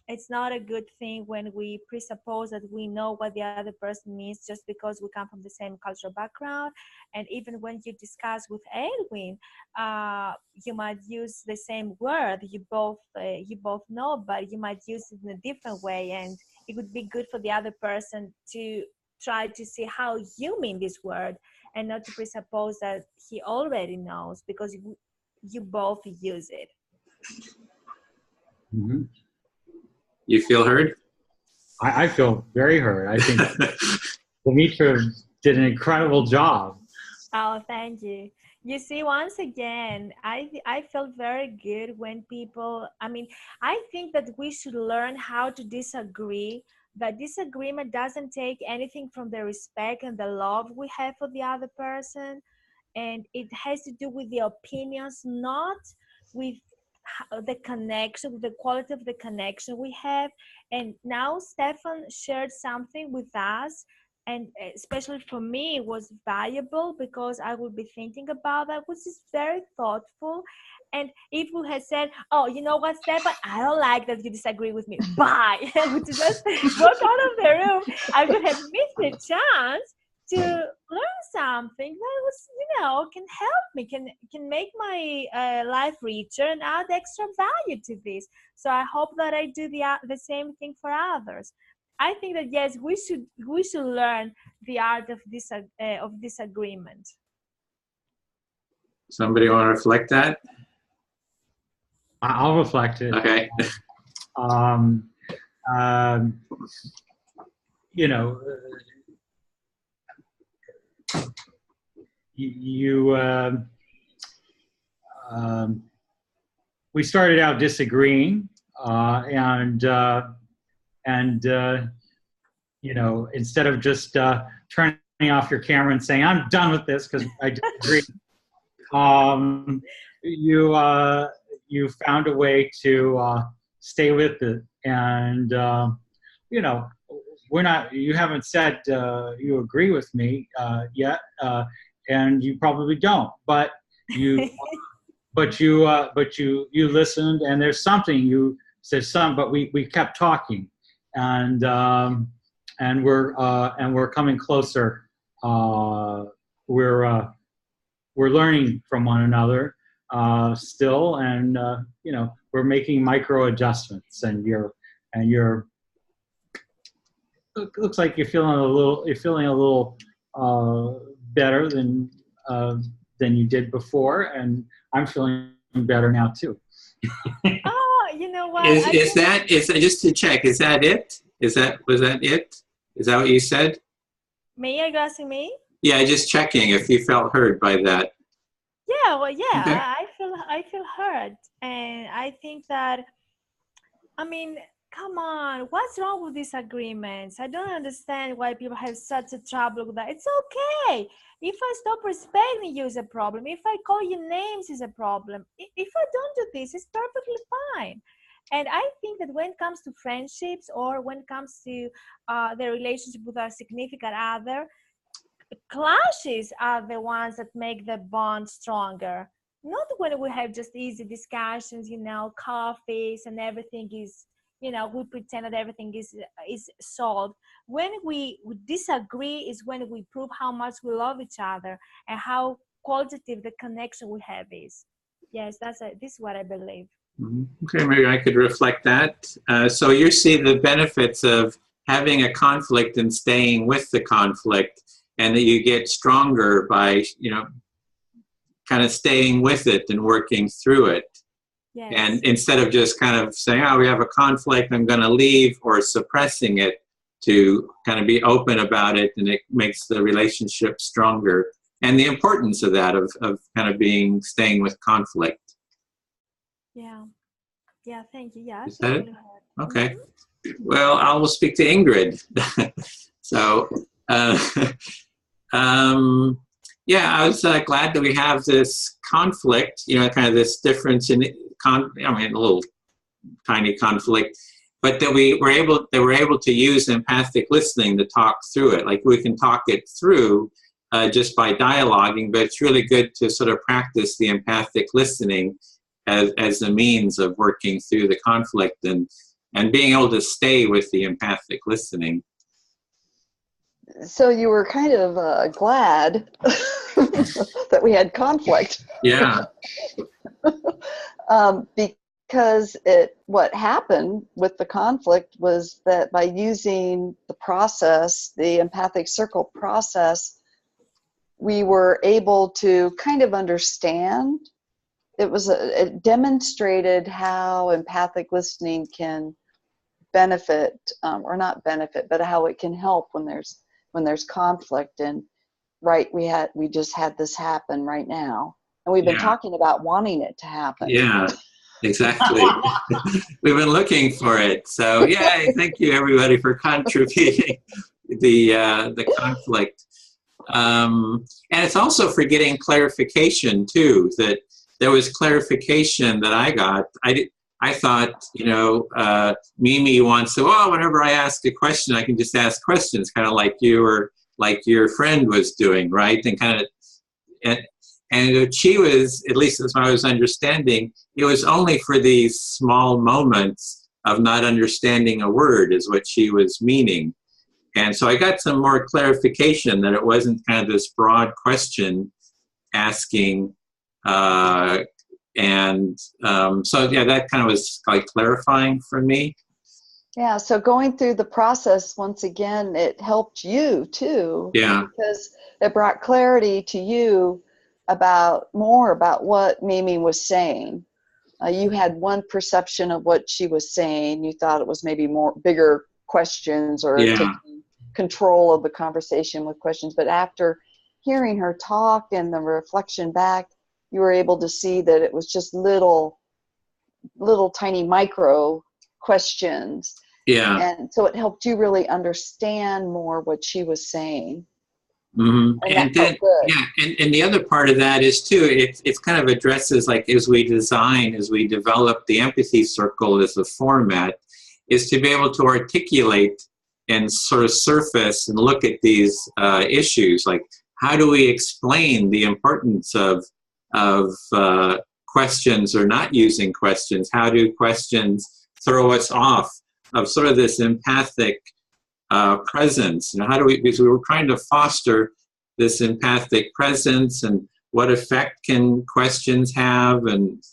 Speaker 4: it's not a good thing when we presuppose that we know what the other person means just because we come from the same cultural background. And even when you discuss with Edwin, you might use the same word you both know, but you might use it in a different way, and it would be good for the other person to try to see how you mean this word, and not to presuppose that he already knows because you both use it.
Speaker 3: Mm-hmm.
Speaker 1: You feel heard?
Speaker 3: I feel very heard. I think Dimitra did an incredible job.
Speaker 4: Oh, thank you. You see, once again, I felt very good when people, I think that we should learn how to disagree, that disagreement doesn't take anything from the respect and the love we have for the other person. And it has to do with the opinions, not with the connection, the quality of the connection we have. And now Stefan shared something with us, and especially for me it was valuable because I will be thinking about that, which is very thoughtful. And if we had said, oh, you know what, Stefan, I don't like that you disagree with me, bye, would you just walk out of the room, I would have missed the chance to learn something that was, can help me, can make my life richer and add extra value to this. So I hope that I do the same thing for others. I think that yes, we should learn the art of disagreement.
Speaker 1: Somebody want to reflect that?
Speaker 3: I'll reflect it.
Speaker 1: Okay.
Speaker 3: We started out disagreeing, instead of just turning off your camera and saying, I'm done with this because I disagree, you found a way to stay with it. And, you haven't said you agree with me yet, and you probably don't, but you you listened, and there's something you said, but we kept talking, and we're coming closer. We're learning from one another still, and we're making micro adjustments, and you're looks like you're feeling a little better than you did before, and I'm feeling better now too.
Speaker 4: Oh, you know what?
Speaker 1: Is that just to check? Is that it? Was that it? Is that what you said?
Speaker 4: Me? Are you asking me?
Speaker 1: Yeah, just checking if you felt heard by that.
Speaker 4: Yeah, well, yeah,
Speaker 1: Okay.
Speaker 4: I feel heard, and I think that, come on, what's wrong with disagreements? I don't understand why people have such a trouble with that. It's okay. If I stop respecting you is a problem. If I call you names is a problem. If I don't do this, it's perfectly fine. And I think that when it comes to friendships, or when it comes to the relationship with our significant other, clashes are the ones that make the bond stronger. Not when we have just easy discussions, coffees, and everything is, we pretend that everything is solved. When we disagree is when we prove how much we love each other and how qualitative the connection we have is. Yes, this is what I believe.
Speaker 1: Okay, maybe I could reflect that. So you see the benefits of having a conflict and staying with the conflict, and that you get stronger by, kind of staying with it and working through it.
Speaker 4: Yes.
Speaker 1: And instead of just kind of saying, oh, we have a conflict, I'm going to leave, or suppressing it, to kind of be open about it, and it makes the relationship stronger. And the importance of that, of kind of staying with conflict.
Speaker 4: Yeah. Yeah, thank you. Yeah,
Speaker 1: Is that it?
Speaker 4: heard.
Speaker 1: Okay. Well, I will speak to Ingrid. So, yeah, I was glad that we have this conflict, kind of this difference in, a little tiny conflict, but that we're able to use empathic listening to talk through it. Like, we can talk it through just by dialoguing, but it's really good to sort of practice the empathic listening as a means of working through the conflict and being able to stay with the empathic listening.
Speaker 2: So you were kind of glad that we had conflict.
Speaker 1: Yeah.
Speaker 2: Because what happened with the conflict was that by using the process, the empathic circle process, we were able to kind of understand. It demonstrated how empathic listening can benefit, or not benefit, but how it can help when there's conflict. And we just had this happen right now, and we've been talking about wanting it to happen.
Speaker 1: Yeah, exactly. We've been looking for it. So yay, thank you everybody for contributing the conflict. And it's also for getting clarification too, that there was clarification that I got. I thought, Mimi wants to, whenever I ask a question, I can just ask questions, kind of like you or like your friend was doing, right? And she was, at least as I was understanding, it was only for these small moments of not understanding a word is what she was meaning. And so I got some more clarification that it wasn't kind of this broad question asking. So yeah, that kind of was like clarifying for me.
Speaker 2: Yeah, so going through the process, once again, it helped you too.
Speaker 1: Yeah.
Speaker 2: Because it brought clarity to you about what Mimi was saying. You had one perception of what she was saying. You thought it was maybe bigger questions, or taking control of the conversation with questions. But after hearing her talk and the reflection back, you were able to see that it was just little tiny micro questions.
Speaker 1: Yeah.
Speaker 2: And so it helped you really understand more what she was saying.
Speaker 1: Mm-hmm. And then, and the other part of that is too, it's kind of addresses, like, as we develop the empathy circle as a format, is to be able to articulate and sort of surface and look at these issues. Like, how do we explain the importance of questions or not using questions? How do questions throw us off of sort of this empathic presence? How do we, because we were trying to foster this empathic presence, and what effect can questions have? And,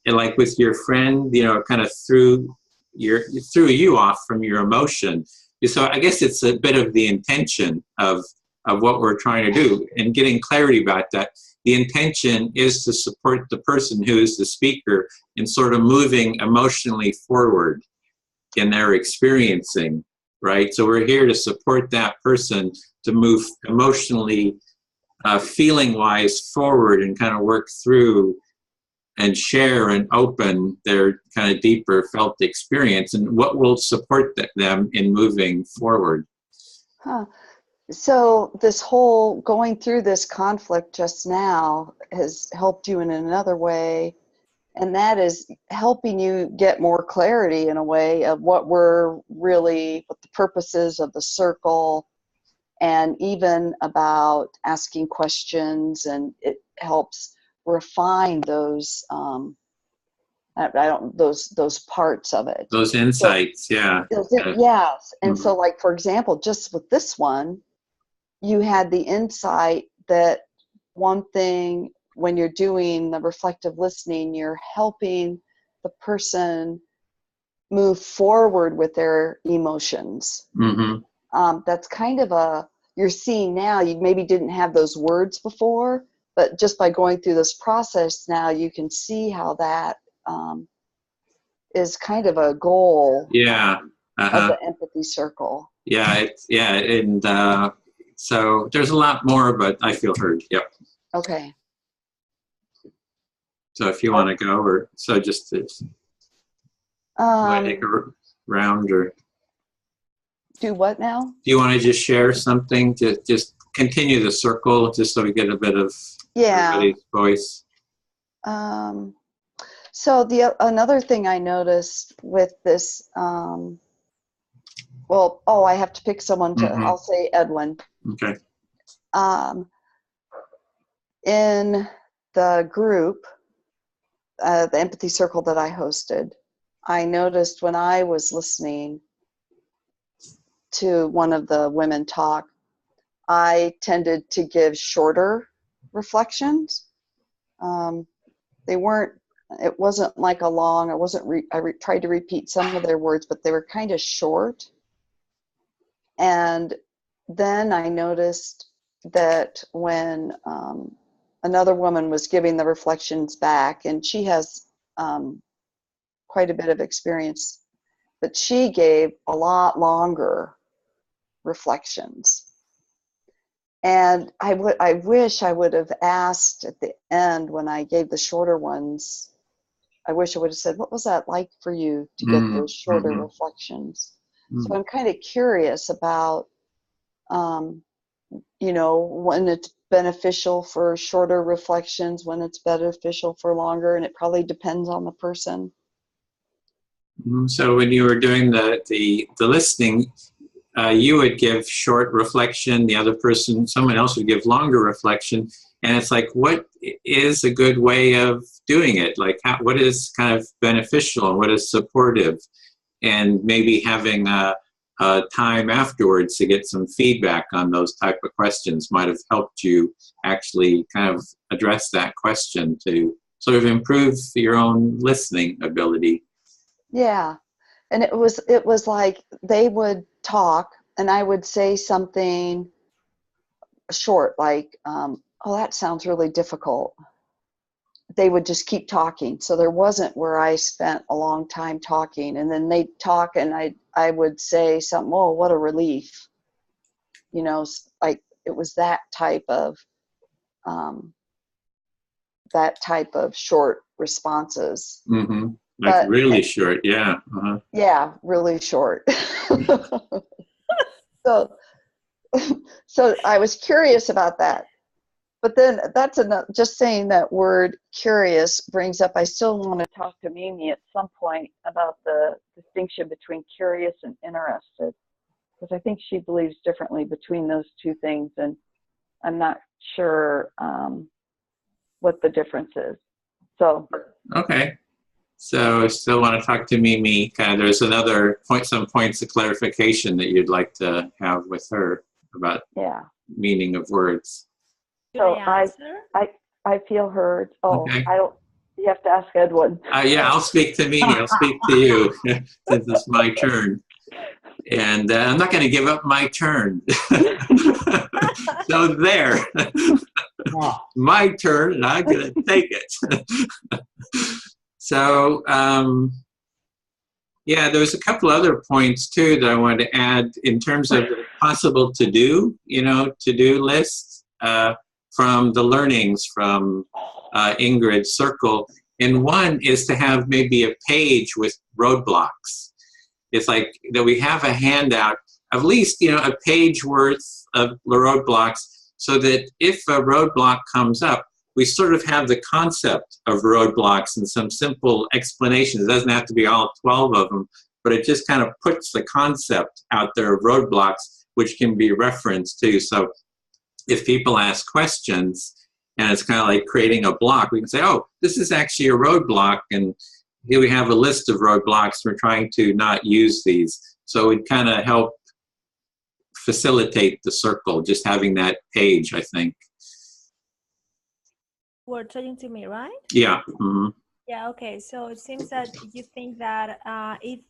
Speaker 1: like with your friend, kind of threw you off from your emotion. So I guess it's a bit of the intention of what we're trying to do, and getting clarity about that. The intention is to support the person who is the speaker in sort of moving emotionally forward in their experiencing, right? So we're here to support that person to move emotionally, feeling-wise forward, and kind of work through and share and open their kind of deeper felt experience, and what will support them in moving forward.
Speaker 2: So this whole going through this conflict just now has helped you in another way, and that is helping you get more clarity in a way of what the purposes of the circle, and even about asking questions, and it helps refine those those parts of it.
Speaker 1: Those insights,
Speaker 2: so, yes. And so, like, for example, just with this one, you had the insight that one thing when you're doing the reflective listening, you're helping the person move forward with their emotions. That's kind of you're seeing now, you maybe didn't have those words before, but just by going through this process now, you can see how that is kind of a goal of the empathy circle.
Speaker 1: And so there's a lot more, but I feel heard. Yep.
Speaker 2: Okay.
Speaker 1: So if you want to go, or so just this. Take a round, or
Speaker 2: do what now? Do
Speaker 1: you want to just share something to just continue the circle, just so we get a bit of everybody's voice?
Speaker 2: So another thing I noticed with this, I have to pick someone to. I'll say Edwin.
Speaker 1: Okay.
Speaker 2: In the group, the empathy circle that I hosted, I noticed when I was listening to one of the women talk, I tended to give shorter reflections. It wasn't like a long, I tried to repeat some of their words, but they were kind of short. And then I noticed that when another woman was giving the reflections back, and she has quite a bit of experience, but she gave a lot longer reflections. And I wish I would have asked at the end when I gave the shorter ones, I wish I would have said, what was that like for you to get those shorter reflections? So I'm kind of curious about, when it's beneficial for shorter reflections, when it's beneficial for longer, and it probably depends on the person.
Speaker 1: So when you were doing the listening, you would give short reflection, the other person, someone else would give longer reflection, and it's like, what is a good way of doing it? Like, what is kind of beneficial and what is supportive? And maybe having a time afterwards to get some feedback on those type of questions might have helped you actually kind of address that question to sort of improve your own listening ability.
Speaker 2: Yeah. And it was like they would talk and I would say something short, like, that sounds really difficult. They would just keep talking. So there wasn't where I spent a long time talking, and then they'd talk and I would say something, oh, what a relief. Like it was that type of short responses.
Speaker 1: Like really short, yeah.
Speaker 2: Yeah, really short. So I was curious about that. But then that's enough. Just saying that word curious brings up, I still want to talk to Mimi at some point about the distinction between curious and interested, because I think she believes differently between those two things, and I'm not sure what the difference is. So.
Speaker 1: Okay. So I still want to talk to Mimi. Kind of, there's some points of clarification that you'd like to have with her about meaning of words.
Speaker 2: So I feel heard. Oh, okay. You have to ask Edwin.
Speaker 1: I'll speak to Mimi. I'll speak to you since it's my turn. And I'm not going to give up my turn. So there. My turn, and I'm going to take it. So, there's a couple other points too that I wanted to add in terms of possible to-do lists from the learnings from Ingrid's circle. And one is to have maybe a page with roadblocks. It's like that we have a handout, at least, a page worth of roadblocks, so that if a roadblock comes up, we sort of have the concept of roadblocks and some simple explanations. It doesn't have to be all 12 of them, but it just kind of puts the concept out there of roadblocks, which can be referenced to. So if people ask questions and it's kind of like creating a block, we can say, oh, this is actually a roadblock, and here we have a list of roadblocks. We're trying to not use these. So it kind of help facilitate the circle, just having that page, I think.
Speaker 4: were talking to me, right?
Speaker 1: Yeah. Mm-hmm.
Speaker 4: Yeah, okay. So it seems that you think that if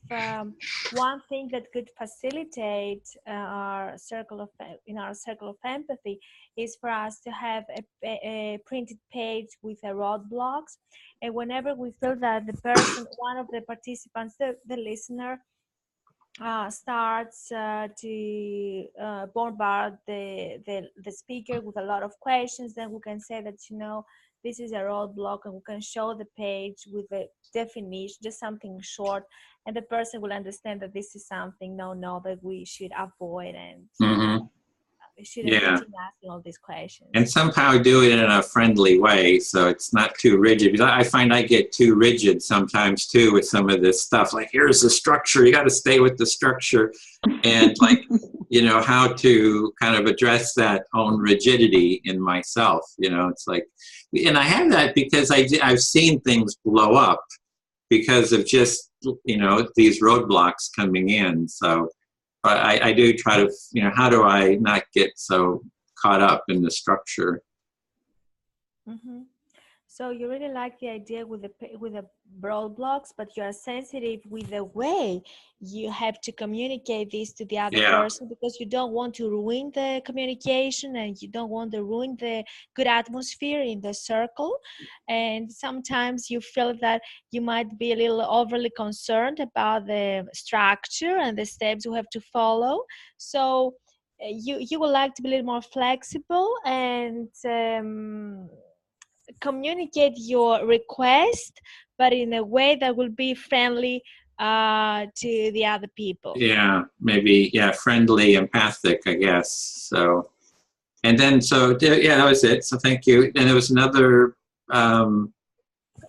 Speaker 4: one thing that could facilitate our circle of in our circle of empathy is for us to have a printed page with a roadblocks, and whenever we feel that the person, one of the participants, the listener, starts to bombard the speaker with a lot of questions, then we can say that, you know, this is a roadblock, and we can show the page with a definition, just something short, and the person will understand that this is something that we should avoid, and
Speaker 1: Mm-hmm.
Speaker 4: we shouldn't
Speaker 1: Yeah.
Speaker 4: continue asking all these questions.
Speaker 1: And somehow do it in a friendly way, so it's not too rigid. Because I find I get too rigid sometimes too with some of this stuff. Like, here's the structure, you got to stay with the structure, and like, you know, how to kind of address that own rigidity in myself. You know, it's like, and I have that because I've seen things blow up because of just, you know, these roadblocks coming in. So I do try to, you know, how do I not get so caught up in the structure?
Speaker 4: Mm-hmm. So you really like the idea with the broad blocks, but you are sensitive with the way you have to communicate this to the other person, because you don't want to ruin the communication, and you don't want to ruin the good atmosphere in the circle. And sometimes you feel that you might be a little overly concerned about the structure and the steps you have to follow. So you would like to be a little more flexible and communicate your request, but in a way that will be friendly to the other people.
Speaker 1: Yeah, maybe, yeah, friendly, empathic, I guess. So, and then, so, yeah, that was it. So thank you. And there was another, from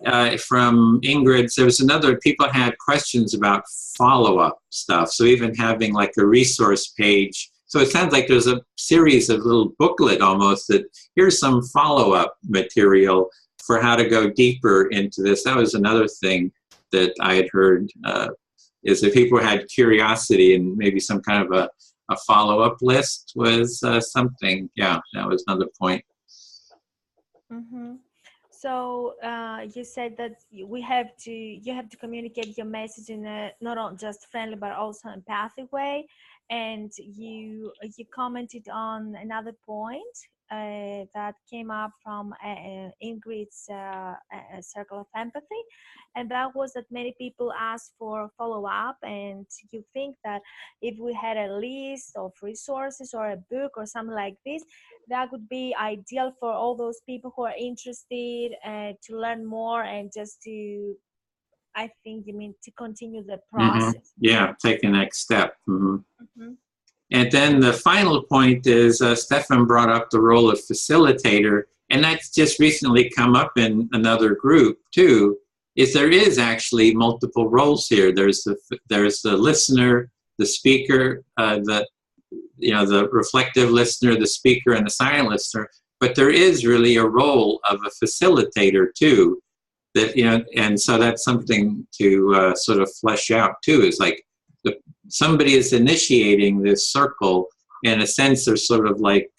Speaker 1: Ingrid, there was another, people had questions about follow-up stuff. So even having like a resource page. So it sounds like there's a series of little booklet almost that here's some follow-up material for how to go deeper into this. That was another thing that I had heard, is that people had curiosity, and maybe some kind of a follow-up list was something. Yeah, that was another point.
Speaker 4: Mm-hmm. So you said that you have to communicate your message in a not just friendly but also empathic way, and you commented on another point that came up from Ingrid's circle of empathy, and that was that many people ask for follow-up, and you think that if we had a list of resources or a book or something like this, that would be ideal for all those people who are interested to learn more, and just to, I think you mean to continue the process.
Speaker 1: Mm-hmm. Yeah, take the next step. Mm-hmm. Mm-hmm. And then the final point is Stefan brought up the role of facilitator, and that's just recently come up in another group too, is there is actually multiple roles here. There's the listener, the speaker, the reflective listener, the speaker, and the silent listener. But there is really a role of a facilitator too, that, you know, and so that's something to sort of flesh out too. Is like somebody is initiating this circle. In a sense, they're sort of like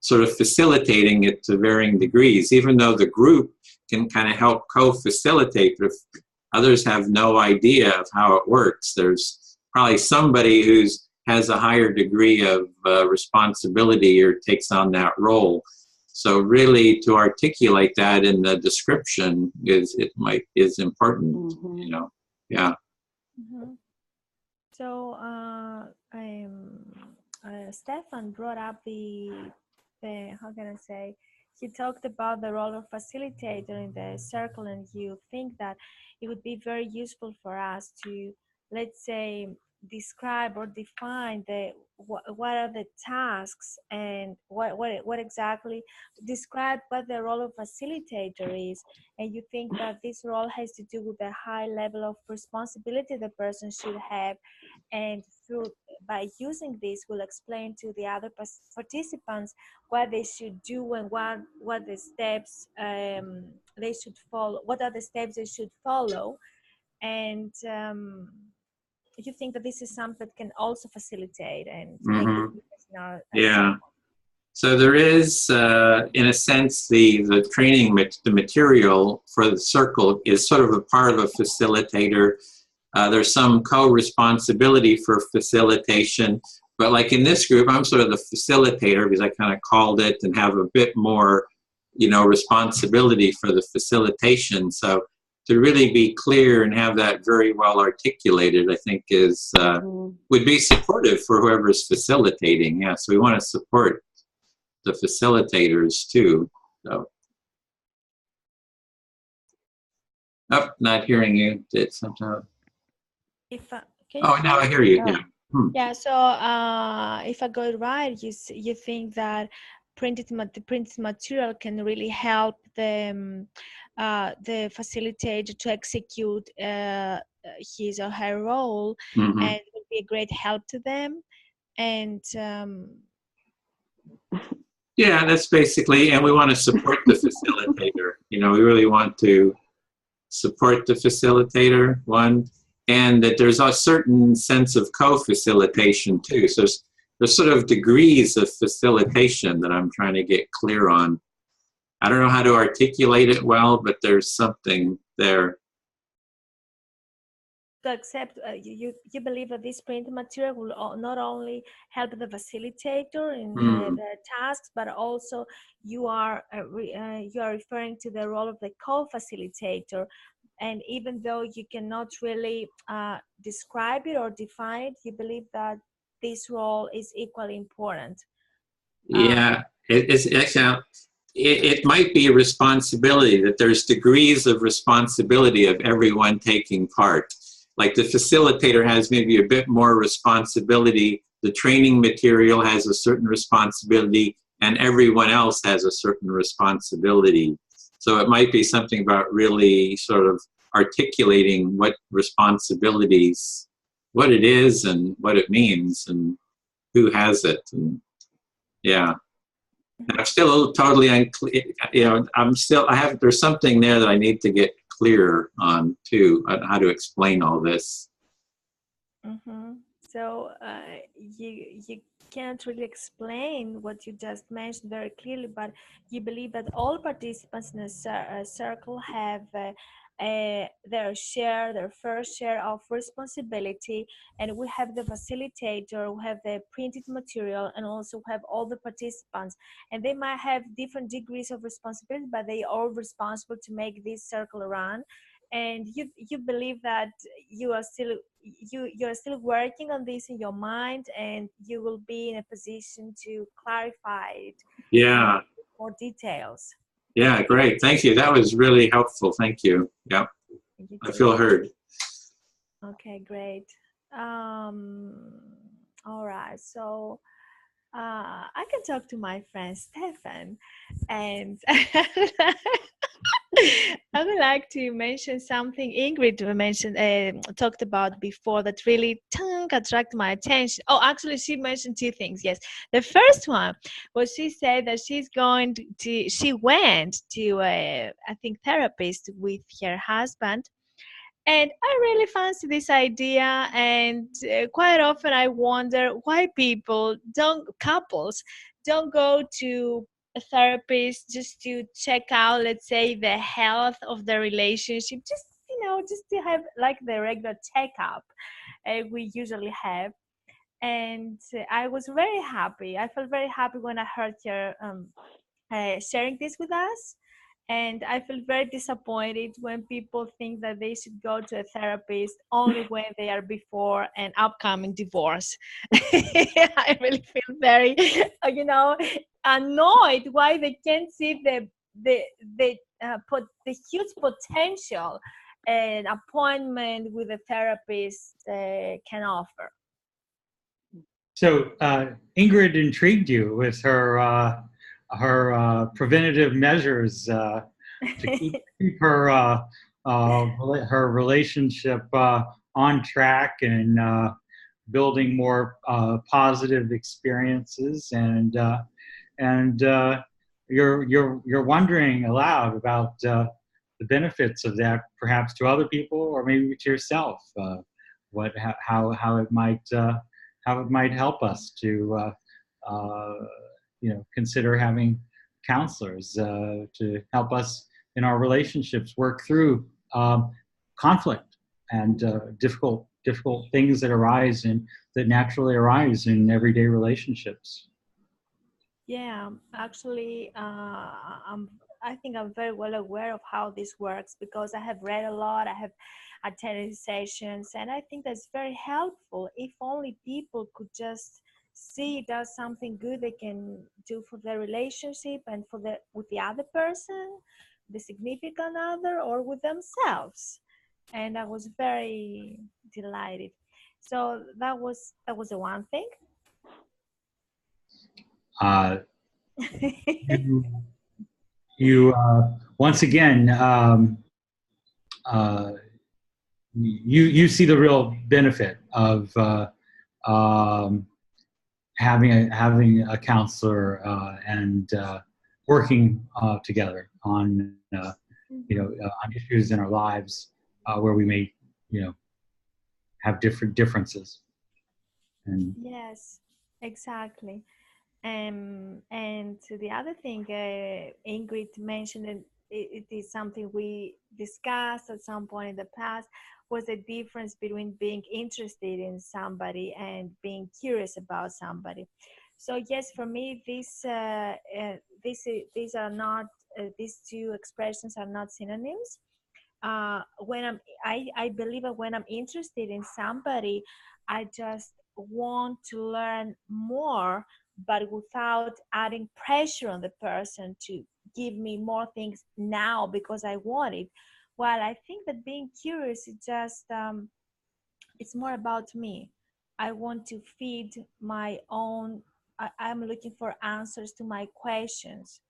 Speaker 1: sort of facilitating it to varying degrees, even though the group can kind of help co-facilitate. But if others have no idea of how it works, there's probably somebody who's has a higher degree of responsibility or takes on that role. So really, to articulate that in the description is important. Mm-hmm. You know, yeah.
Speaker 4: Mm-hmm. So Stefan brought up the how can I say? He talked about the role of facilitator in the circle, and you think that it would be very useful for us to, let's say, describe or define what are the tasks, and what exactly, describe what the role of facilitator is. And you think that this role has to do with the high level of responsibility the person should have, and by using this, we'll explain to the other participants what they should do, and what the steps they should follow, what are the steps they should follow. And you think that this is something that can also facilitate and make a difference in our
Speaker 1: yeah. So there is, in a sense, the training, the material for the circle is sort of a part of a facilitator. There's some co-responsibility for facilitation, but like in this group, I'm sort of the facilitator because I kind of called it and have a bit more, responsibility for the facilitation. So to really be clear and have that very well articulated, I think is would be supportive for whoever's facilitating. Yeah, so we want to support the facilitators too. So, oh, not hearing you. Did sometime. Now I hear you. Yeah.
Speaker 4: Yeah. So if I got it right, you think that the printed material can really help the facilitator to execute his or her role,
Speaker 1: Mm-hmm.
Speaker 4: and it will be a great help to them. And
Speaker 1: yeah, that's basically, and we want to support the facilitator. We really want to support the facilitator, one, and that there's a certain sense of co-facilitation too. So there's sort of degrees of facilitation that I'm trying to get clear on. I don't know how to articulate it well, but there's something there.
Speaker 4: To accept, you believe that this printed material will not only help the facilitator in their tasks, but also you are referring to the role of the co-facilitator. And even though you cannot really describe it or define it, you believe that this role is equally important.
Speaker 1: Yeah, it's actually, it might be a responsibility, that there's degrees of responsibility of everyone taking part. Like the facilitator has maybe a bit more responsibility, the training material has a certain responsibility, and everyone else has a certain responsibility. So it might be something about really sort of articulating what responsibilities, what it is and what it means and who has it. And yeah. I'm still totally unclear, there's something there that I need to get clear on too, on how to explain all this.
Speaker 4: Mm-hmm. So you can't really explain what you just mentioned very clearly, but you believe that all participants in a circle have their fair share of responsibility, and we have the facilitator, we have the printed material, and also have all the participants, and they might have different degrees of responsibility, but they are all responsible to make this circle run. And you believe that you're still working on this in your mind, and you will be in a position to clarify it.
Speaker 1: Yeah.
Speaker 4: More details.
Speaker 1: Yeah, great. Thank you. That was really helpful. Thank you. Yeah. I feel heard.
Speaker 4: Okay, great. All right. So I can talk to my friend Stefan, and I would like to mention something Ingrid talked about before that really attracted my attention. Oh, actually, she mentioned two things. Yes, the first one was she said that she went to I think therapist with her husband. And I really fancy this idea, and quite often I wonder why couples don't go to a therapist just to check out, let's say, the health of the relationship, just to have like the regular checkup we usually have. And I was very happy. I felt very happy when I heard her sharing this with us. And I feel very disappointed when people think that they should go to a therapist only when they are before an upcoming divorce. I really feel very, annoyed why they can't see the huge potential an appointment with a therapist can offer.
Speaker 3: So Ingrid intrigued you with her preventative measures to keep her her relationship on track and building more positive experiences, and you're wondering aloud about the benefits of that, perhaps to other people or maybe to yourself. How it might help us to consider having counselors to help us in our relationships work through conflict and difficult things that naturally arise in everyday relationships.
Speaker 4: Yeah, actually, I think I'm very well aware of how this works because I have read a lot, I have attended sessions, and I think that's very helpful. If only people could just see it as something good they can do for their relationship and with the other person, the significant other, or with themselves. And I was very delighted. So that was the one thing.
Speaker 3: You once again, you see the real benefit of having a counselor and working together on on issues in our lives where we may have different differences. And
Speaker 4: yes, exactly. And the other thing Ingrid mentioned, and it is something we discussed at some point in the past, was the difference between being interested in somebody and being curious about somebody. So yes, for me, these are not these two expressions are not synonyms. I believe that when I'm interested in somebody, I just want to learn more, but without adding pressure on the person to give me more things now because I want it. While I think that being curious is just it's more about me. I want to feed my own, I'm looking for answers to my questions.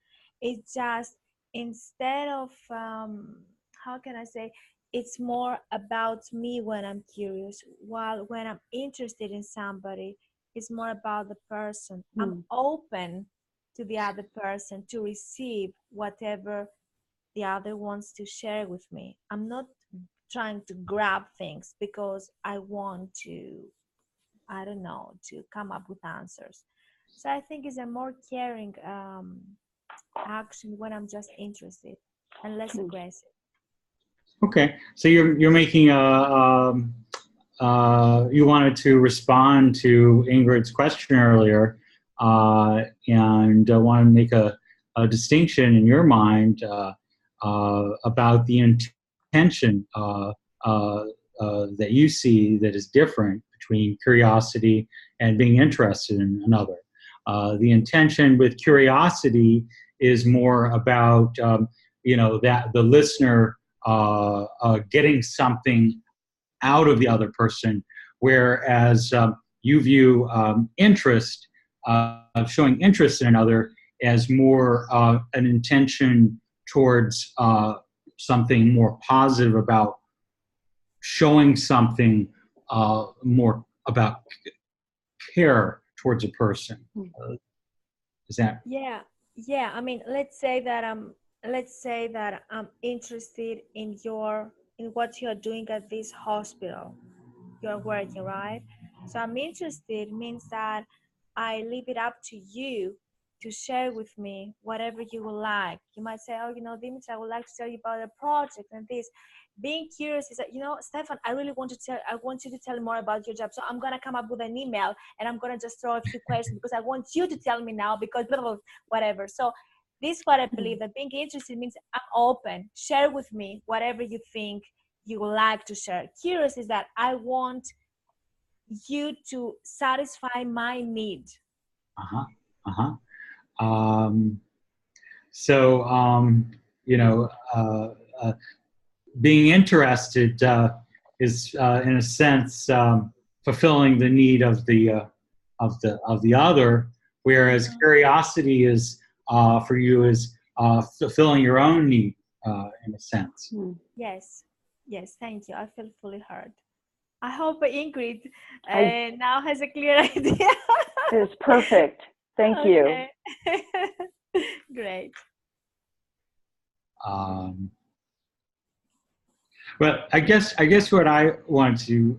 Speaker 4: It's just instead of, how can I say, it's more about me when I'm curious, while when I'm interested in somebody, it's more about the person. I'm open to the other person to receive whatever the other wants to share with me. I'm not trying to grab things because I want to, I don't know, to come up with answers. So I think it's a more caring action when I'm just interested and less aggressive.
Speaker 3: Okay, so you're making you wanted to respond to Ingrid's question earlier, and want to make a distinction in your mind about the intention that you see that is different between curiosity and being interested in another. The intention with curiosity is more about that the listener getting something out of the other person, whereas you view interest, showing interest in another, as more an intention towards something more positive, about showing something more about care towards a person. Is that?
Speaker 4: Yeah. I mean, let's say that I'm interested in what you're doing at this hospital. You're working, right? So I'm interested means that I leave it up to you to share with me whatever you would like. You might say, oh, Dimitri, I would like to tell you about a project and this. Being curious is that, Stefan, I want you to tell me more about your job. So I'm going to come up with an email and I'm going to just throw a few questions because I want you to tell me now because blah, blah, blah, whatever. So this is what I believe, that being interested means I'm open. Share with me whatever you think you would like to share. Curious is that I want you to satisfy my need.
Speaker 3: Being interested is, in a sense, fulfilling the need of the other, whereas curiosity is for you is fulfilling your own need, in a sense.
Speaker 4: Yes, thank you. I feel fully heard. I hope Ingrid now has a clear idea.
Speaker 2: It's perfect. Thank you.
Speaker 4: Great.
Speaker 3: Well, I guess what I want to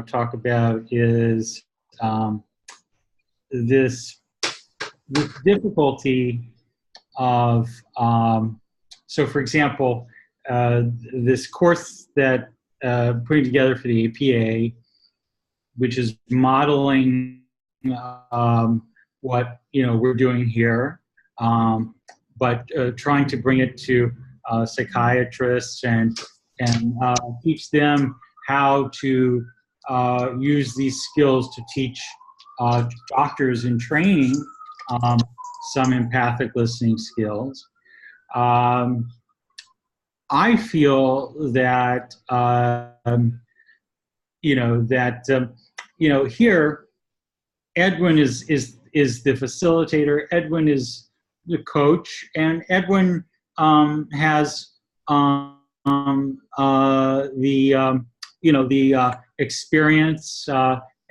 Speaker 3: talk about is this this difficulty of, so for example, this course that putting together for the APA, which is modeling what we're doing here, but trying to bring it to psychiatrists and teach them how to use these skills to teach doctors in training some empathic listening skills. I feel that here Edwin is the facilitator. Edwin is the coach, and Edwin has the experience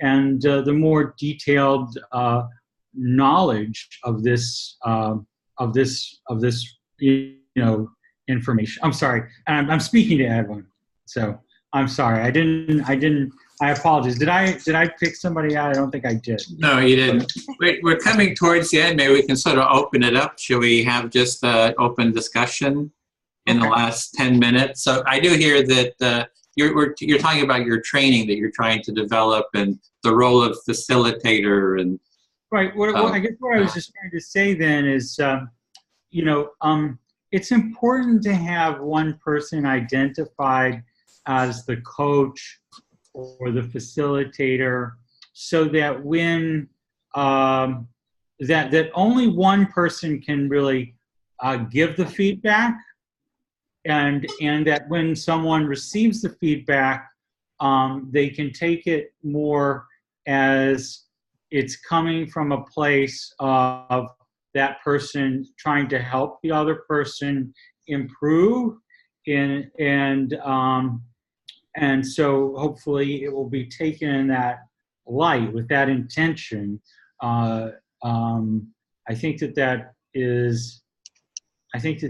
Speaker 3: and the more detailed knowledge of this information. I'm sorry, I'm speaking to Edwin, so I'm sorry. I apologize. Did I pick somebody out? I don't think I did.
Speaker 1: No, you didn't. We're coming towards the end. Maybe we can sort of open it up. Shall we have just an open discussion in the last 10 minutes? So I do hear that you're talking about your training that you're trying to develop and the role of facilitator and.
Speaker 3: Right. I guess what I was just trying to say then is, it's important to have one person identified as the coach or the facilitator, so that when that only one person can really give the feedback, and that when someone receives the feedback, they can take it more as it's coming from a place of that person trying to help the other person improve, and so hopefully it will be taken in that light with that intention. I think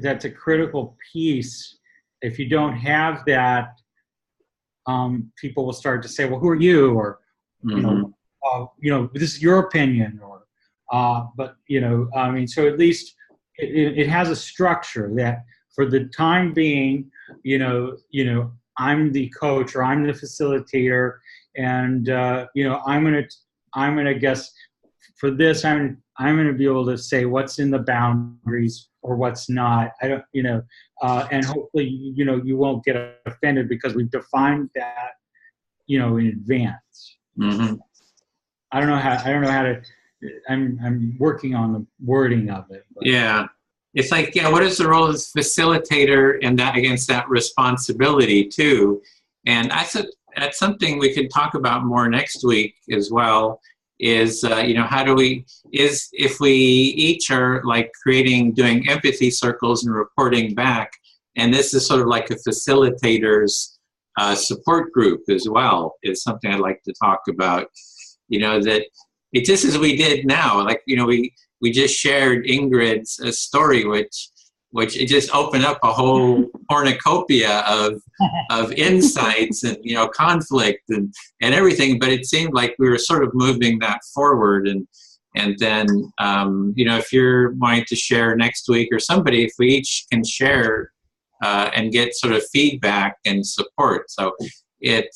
Speaker 3: that's a critical piece. If you don't have that, people will start to say, "Well, who are you?" Or this is your opinion, or but so at least it has a structure that for the time being, I'm the coach or I'm the facilitator, and I'm gonna guess for this I'm gonna be able to say what's in the boundaries or what's not. I don't, and hopefully you won't get offended because we've defined that in advance.
Speaker 1: Mm-hmm.
Speaker 3: I don't know how to. I'm working on the wording of it. But.
Speaker 1: Yeah. It's like, what is the role of the facilitator and that against that responsibility too? And that's something we could talk about more next week as well, is, how do if we each are like doing empathy circles and reporting back, and this is sort of like a facilitator's support group as well, is something I'd like to talk about, that it just as we did now, like, we just shared Ingrid's story, which it just opened up a whole cornucopia of insights and conflict and everything. But it seemed like we were sort of moving that forward. And then if you're wanting to share next week or somebody, if we each can share and get sort of feedback and support. So it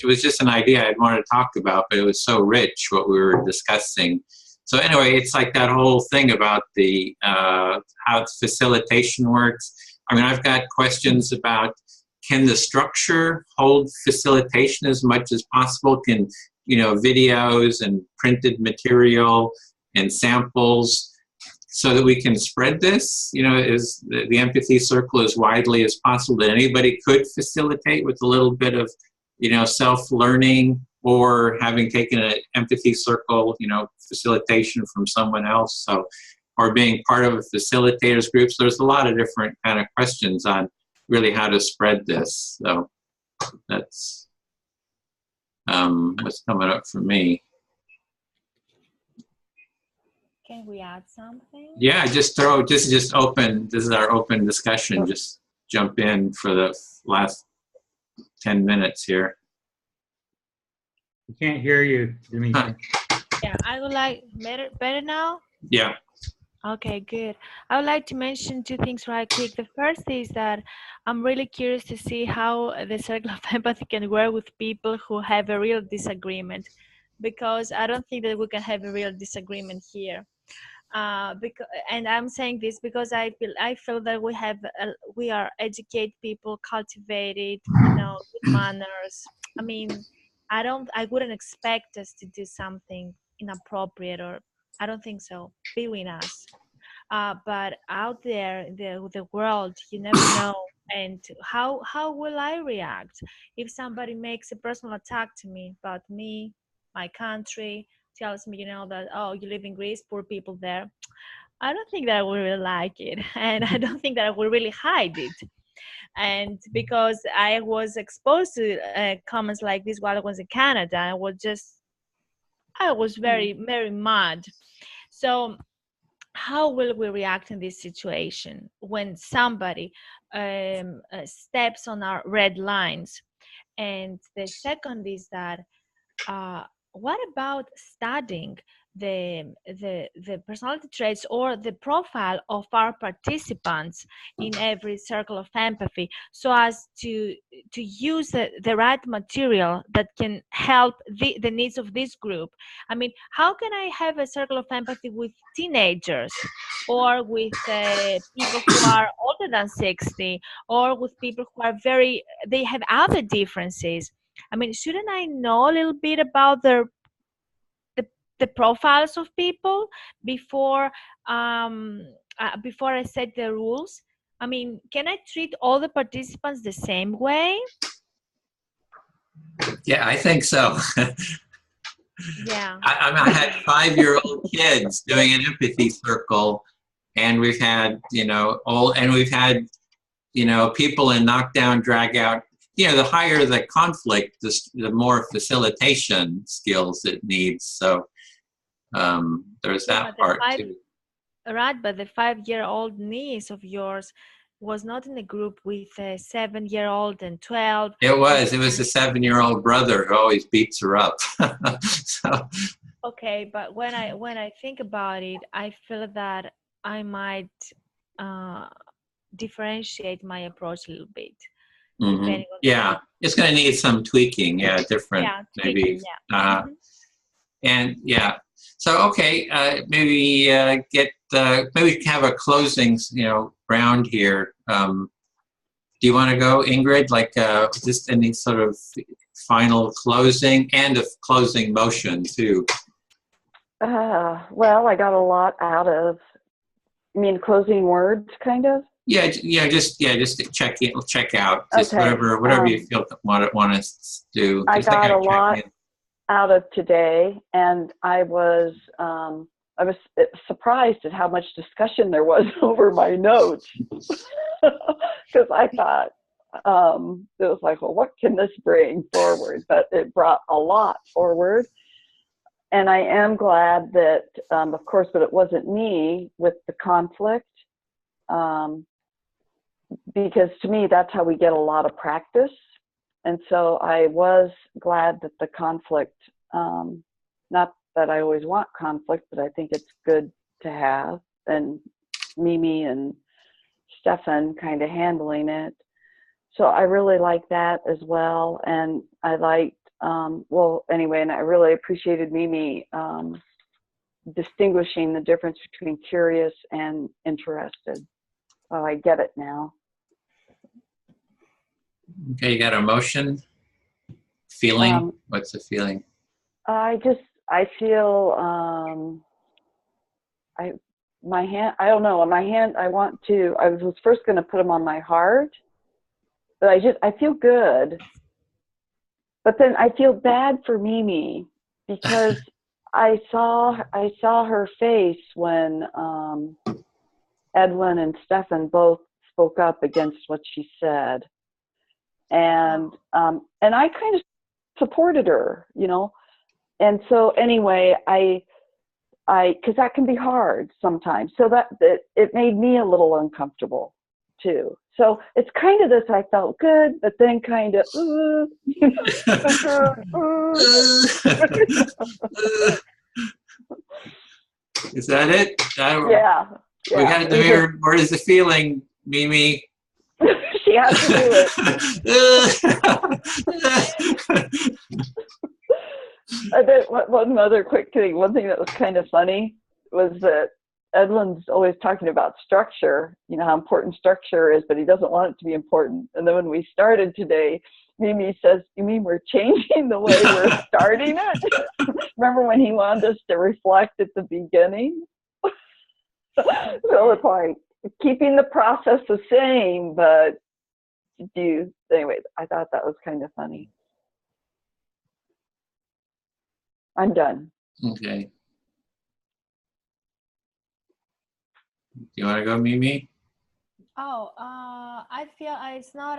Speaker 1: was just an idea I'd want to talk about, but it was so rich what we were discussing. So anyway, it's like that whole thing about the how facilitation works. I mean, I've got questions about, can the structure hold facilitation as much as possible? Can, videos and printed material and samples, so that we can spread this, is the empathy circle as widely as possible, that anybody could facilitate with a little bit of, self-learning, or having taken an empathy circle, facilitation from someone else, or being part of a facilitators group. So there's a lot of different kind of questions on really how to spread this. So that's what's coming up for me.
Speaker 4: Can we add something?
Speaker 1: Yeah, just open. This is our open discussion. Just jump in for the last 10 minutes here.
Speaker 3: We can't hear you, Dimitri.
Speaker 4: Yeah, I would like better now.
Speaker 1: Yeah.
Speaker 4: Okay, good. I would like to mention two things right quick. The first is that I'm really curious to see how the circle of empathy can work with people who have a real disagreement, because I don't think that we can have a real disagreement here. And I'm saying this because I feel that we are educated people, cultivated, good manners. I mean, I wouldn't expect us to do something inappropriate, or I don't think so between us. But out there in the world, you never know. And how will I react if somebody makes a personal attack to me about me, my country, tells me, that, oh, you live in Greece, poor people there. I don't think that I would really like it, and I don't think that I would really hide it. And because I was exposed to comments like this while I was in Canada, I was very, very mad. So how will we react in this situation when somebody steps on our red lines? And the second is that what about studying the personality traits or the profile of our participants in every circle of empathy, so as to use the right material that can help the needs of this group? I mean, how can I have a circle of empathy with teenagers, or with people who are older than 60, or with people who are they have other differences? I mean, shouldn't I know a little bit about the profiles of people before before I set the rules? I mean, can I treat all the participants the same way?
Speaker 1: Yeah, I think so.
Speaker 4: Yeah.
Speaker 1: I had 5-year-old kids doing an empathy circle, and we've had, we've had, people in knockdown, drag out. The higher the conflict, the more facilitation skills it needs. So there's that part too.
Speaker 4: Right, but the 5-year-old niece of yours was not in a group with a 7-year-old and 12.
Speaker 1: It was a 7-year-old brother who always beats her up. So.
Speaker 4: Okay, but when I think about it, I feel that I might differentiate my approach a little bit.
Speaker 1: Mm-hmm. Yeah, it's going to need some tweaking. Yeah, different,
Speaker 4: yeah,
Speaker 1: maybe.
Speaker 4: Tweaking, yeah.
Speaker 1: And yeah, so okay, maybe maybe we can have a closing, round here. Do you want to go, Ingrid? Like just any sort of final closing and a closing motion too.
Speaker 2: Well, I got a lot out of. I mean, closing words, kind of.
Speaker 1: Yeah, just check out. Just
Speaker 2: okay.
Speaker 1: whatever you feel want to do.
Speaker 2: I got a lot out of today, and I was surprised at how much discussion there was over my notes, because I thought it was like, well, what can this bring forward? But it brought a lot forward. And I am glad that, of course, but it wasn't me with the conflict, because to me, that's how we get a lot of practice. And so I was glad that the conflict, not that I always want conflict, but I think it's good to have, and Mimi and Stefan kind of handling it. So I really like that as well. And I liked, and I really appreciated Mimi distinguishing the difference between curious and interested. Oh, I get it now.
Speaker 1: Okay, you got a motion? Feeling? What's the feeling?
Speaker 2: I feel, my hand, I don't know, on my hand, I was first going to put them on my heart, but I feel good. But then I feel bad for Mimi, because I saw her face when Edwin and Stefan both spoke up against what she said, and I kind of supported her, And so anyway, because that can be hard sometimes. So that it made me a little uncomfortable too. So it's kind of this, I felt good, but then kind of,
Speaker 1: Is that it?
Speaker 2: Yeah.
Speaker 1: We got to hear, where is the feeling, Mimi?
Speaker 2: She has to do it. One other quick thing. One thing that was kind of funny was that Edwin's always talking about structure, you know, how important structure is, but he doesn't want it to be important. And then when we started today, Mimi says, "You mean we're changing the way we're starting it?" Remember when he wanted us to reflect at the beginning? So it's like keeping the process the same, but anyway, I thought that was kind of funny. I'm done.
Speaker 1: Okay. Do you want to go, Mimi?
Speaker 4: Oh, I feel it's not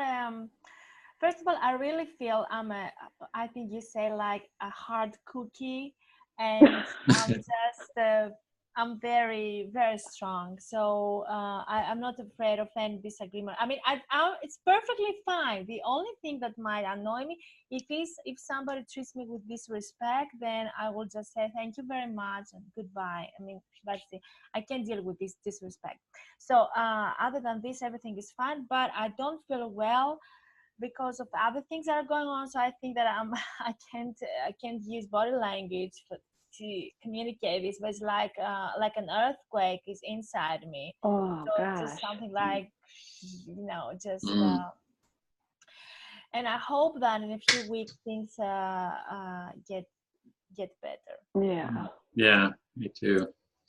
Speaker 4: first of all, I really feel I think you say like a hard cookie, and I'm very, very strong. So I'm not afraid of any disagreement. I mean, it's perfectly fine. The only thing that might annoy me, if somebody treats me with disrespect, then I will just say thank you very much and goodbye. I mean, that's it. I can't deal with this disrespect. So other than this, everything is fine. But I don't feel well because of other things that are going on. So I think that I can't use body language to communicate this, but it's like an earthquake is inside me.
Speaker 2: Oh,
Speaker 4: so
Speaker 2: gosh.
Speaker 4: Just something like, you know, just and I hope that in a few weeks things get better.
Speaker 1: Yeah, me too.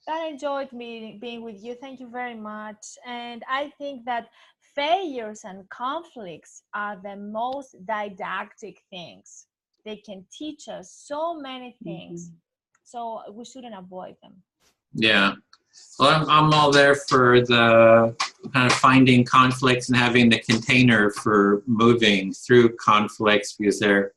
Speaker 4: I enjoyed being with you. Thank you very much. And I think that failures and conflicts are the most didactic things. They can teach us so many things. So we shouldn't avoid them.
Speaker 1: Yeah. Well, I'm all there for the kind of finding conflicts and having the container for moving through conflicts, because there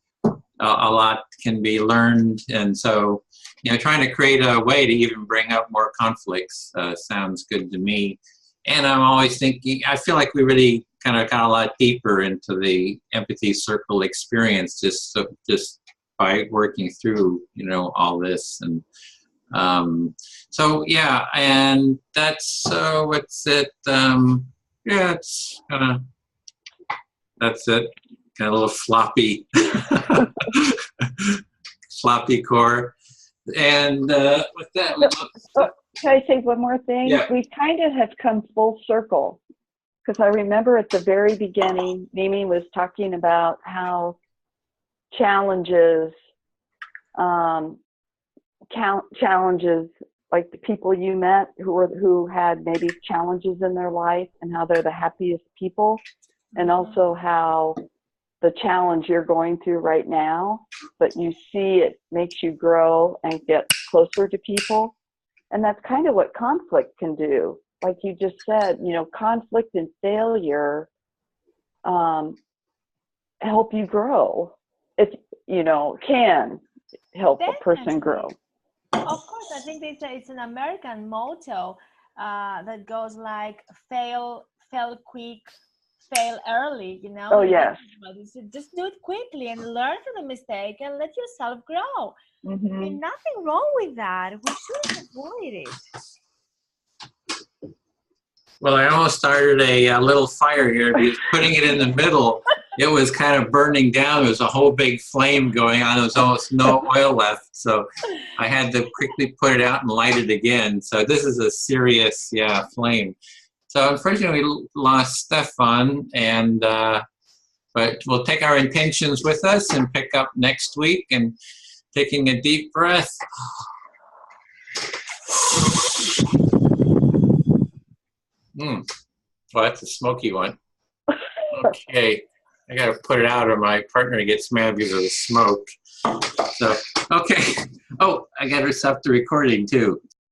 Speaker 1: a lot can be learned. And so, you know, trying to create a way to even bring up more conflicts sounds good to me. And I'm always thinking, I feel like we really kind of got a lot deeper into the empathy circle experience just by working through, you know, all this. And so, yeah, and that's, what's it? Yeah, it's kind of, that's it. Kind of a little floppy, floppy core. And with that,
Speaker 2: can I say one more thing?
Speaker 1: Yeah.
Speaker 2: We kind of have come full circle, because I remember at the very beginning, Mimi was talking about how challenges, like the people you met who had maybe challenges in their life, and how they're the happiest people, and also how the challenge you're going through right now, but you see it makes you grow and get closer to people. And that's kind of what conflict can do. Like you just said, you know, conflict and failure help you grow. It, you know, can help a person grow.
Speaker 4: Of course, I think it's an American motto that goes like fail quick, fail early, you know.
Speaker 2: Oh, yes.
Speaker 4: Just do it quickly and learn from the mistake and let yourself grow. I mean, nothing wrong with that. We shouldn't avoid it.
Speaker 1: Well, I almost started a little fire here, because putting it in the middle, it was kind of burning down. There was a whole big flame going on. There was almost no oil left. So I had to quickly put it out and light it again. So this is a serious, flame. So unfortunately, we lost Stefan, and but we'll take our intentions with us and pick up next week. And taking a deep breath. Well, that's a smoky one. Okay, I gotta put it out or my partner gets mad because of the smoke. So, okay. Oh, I gotta stop the recording too.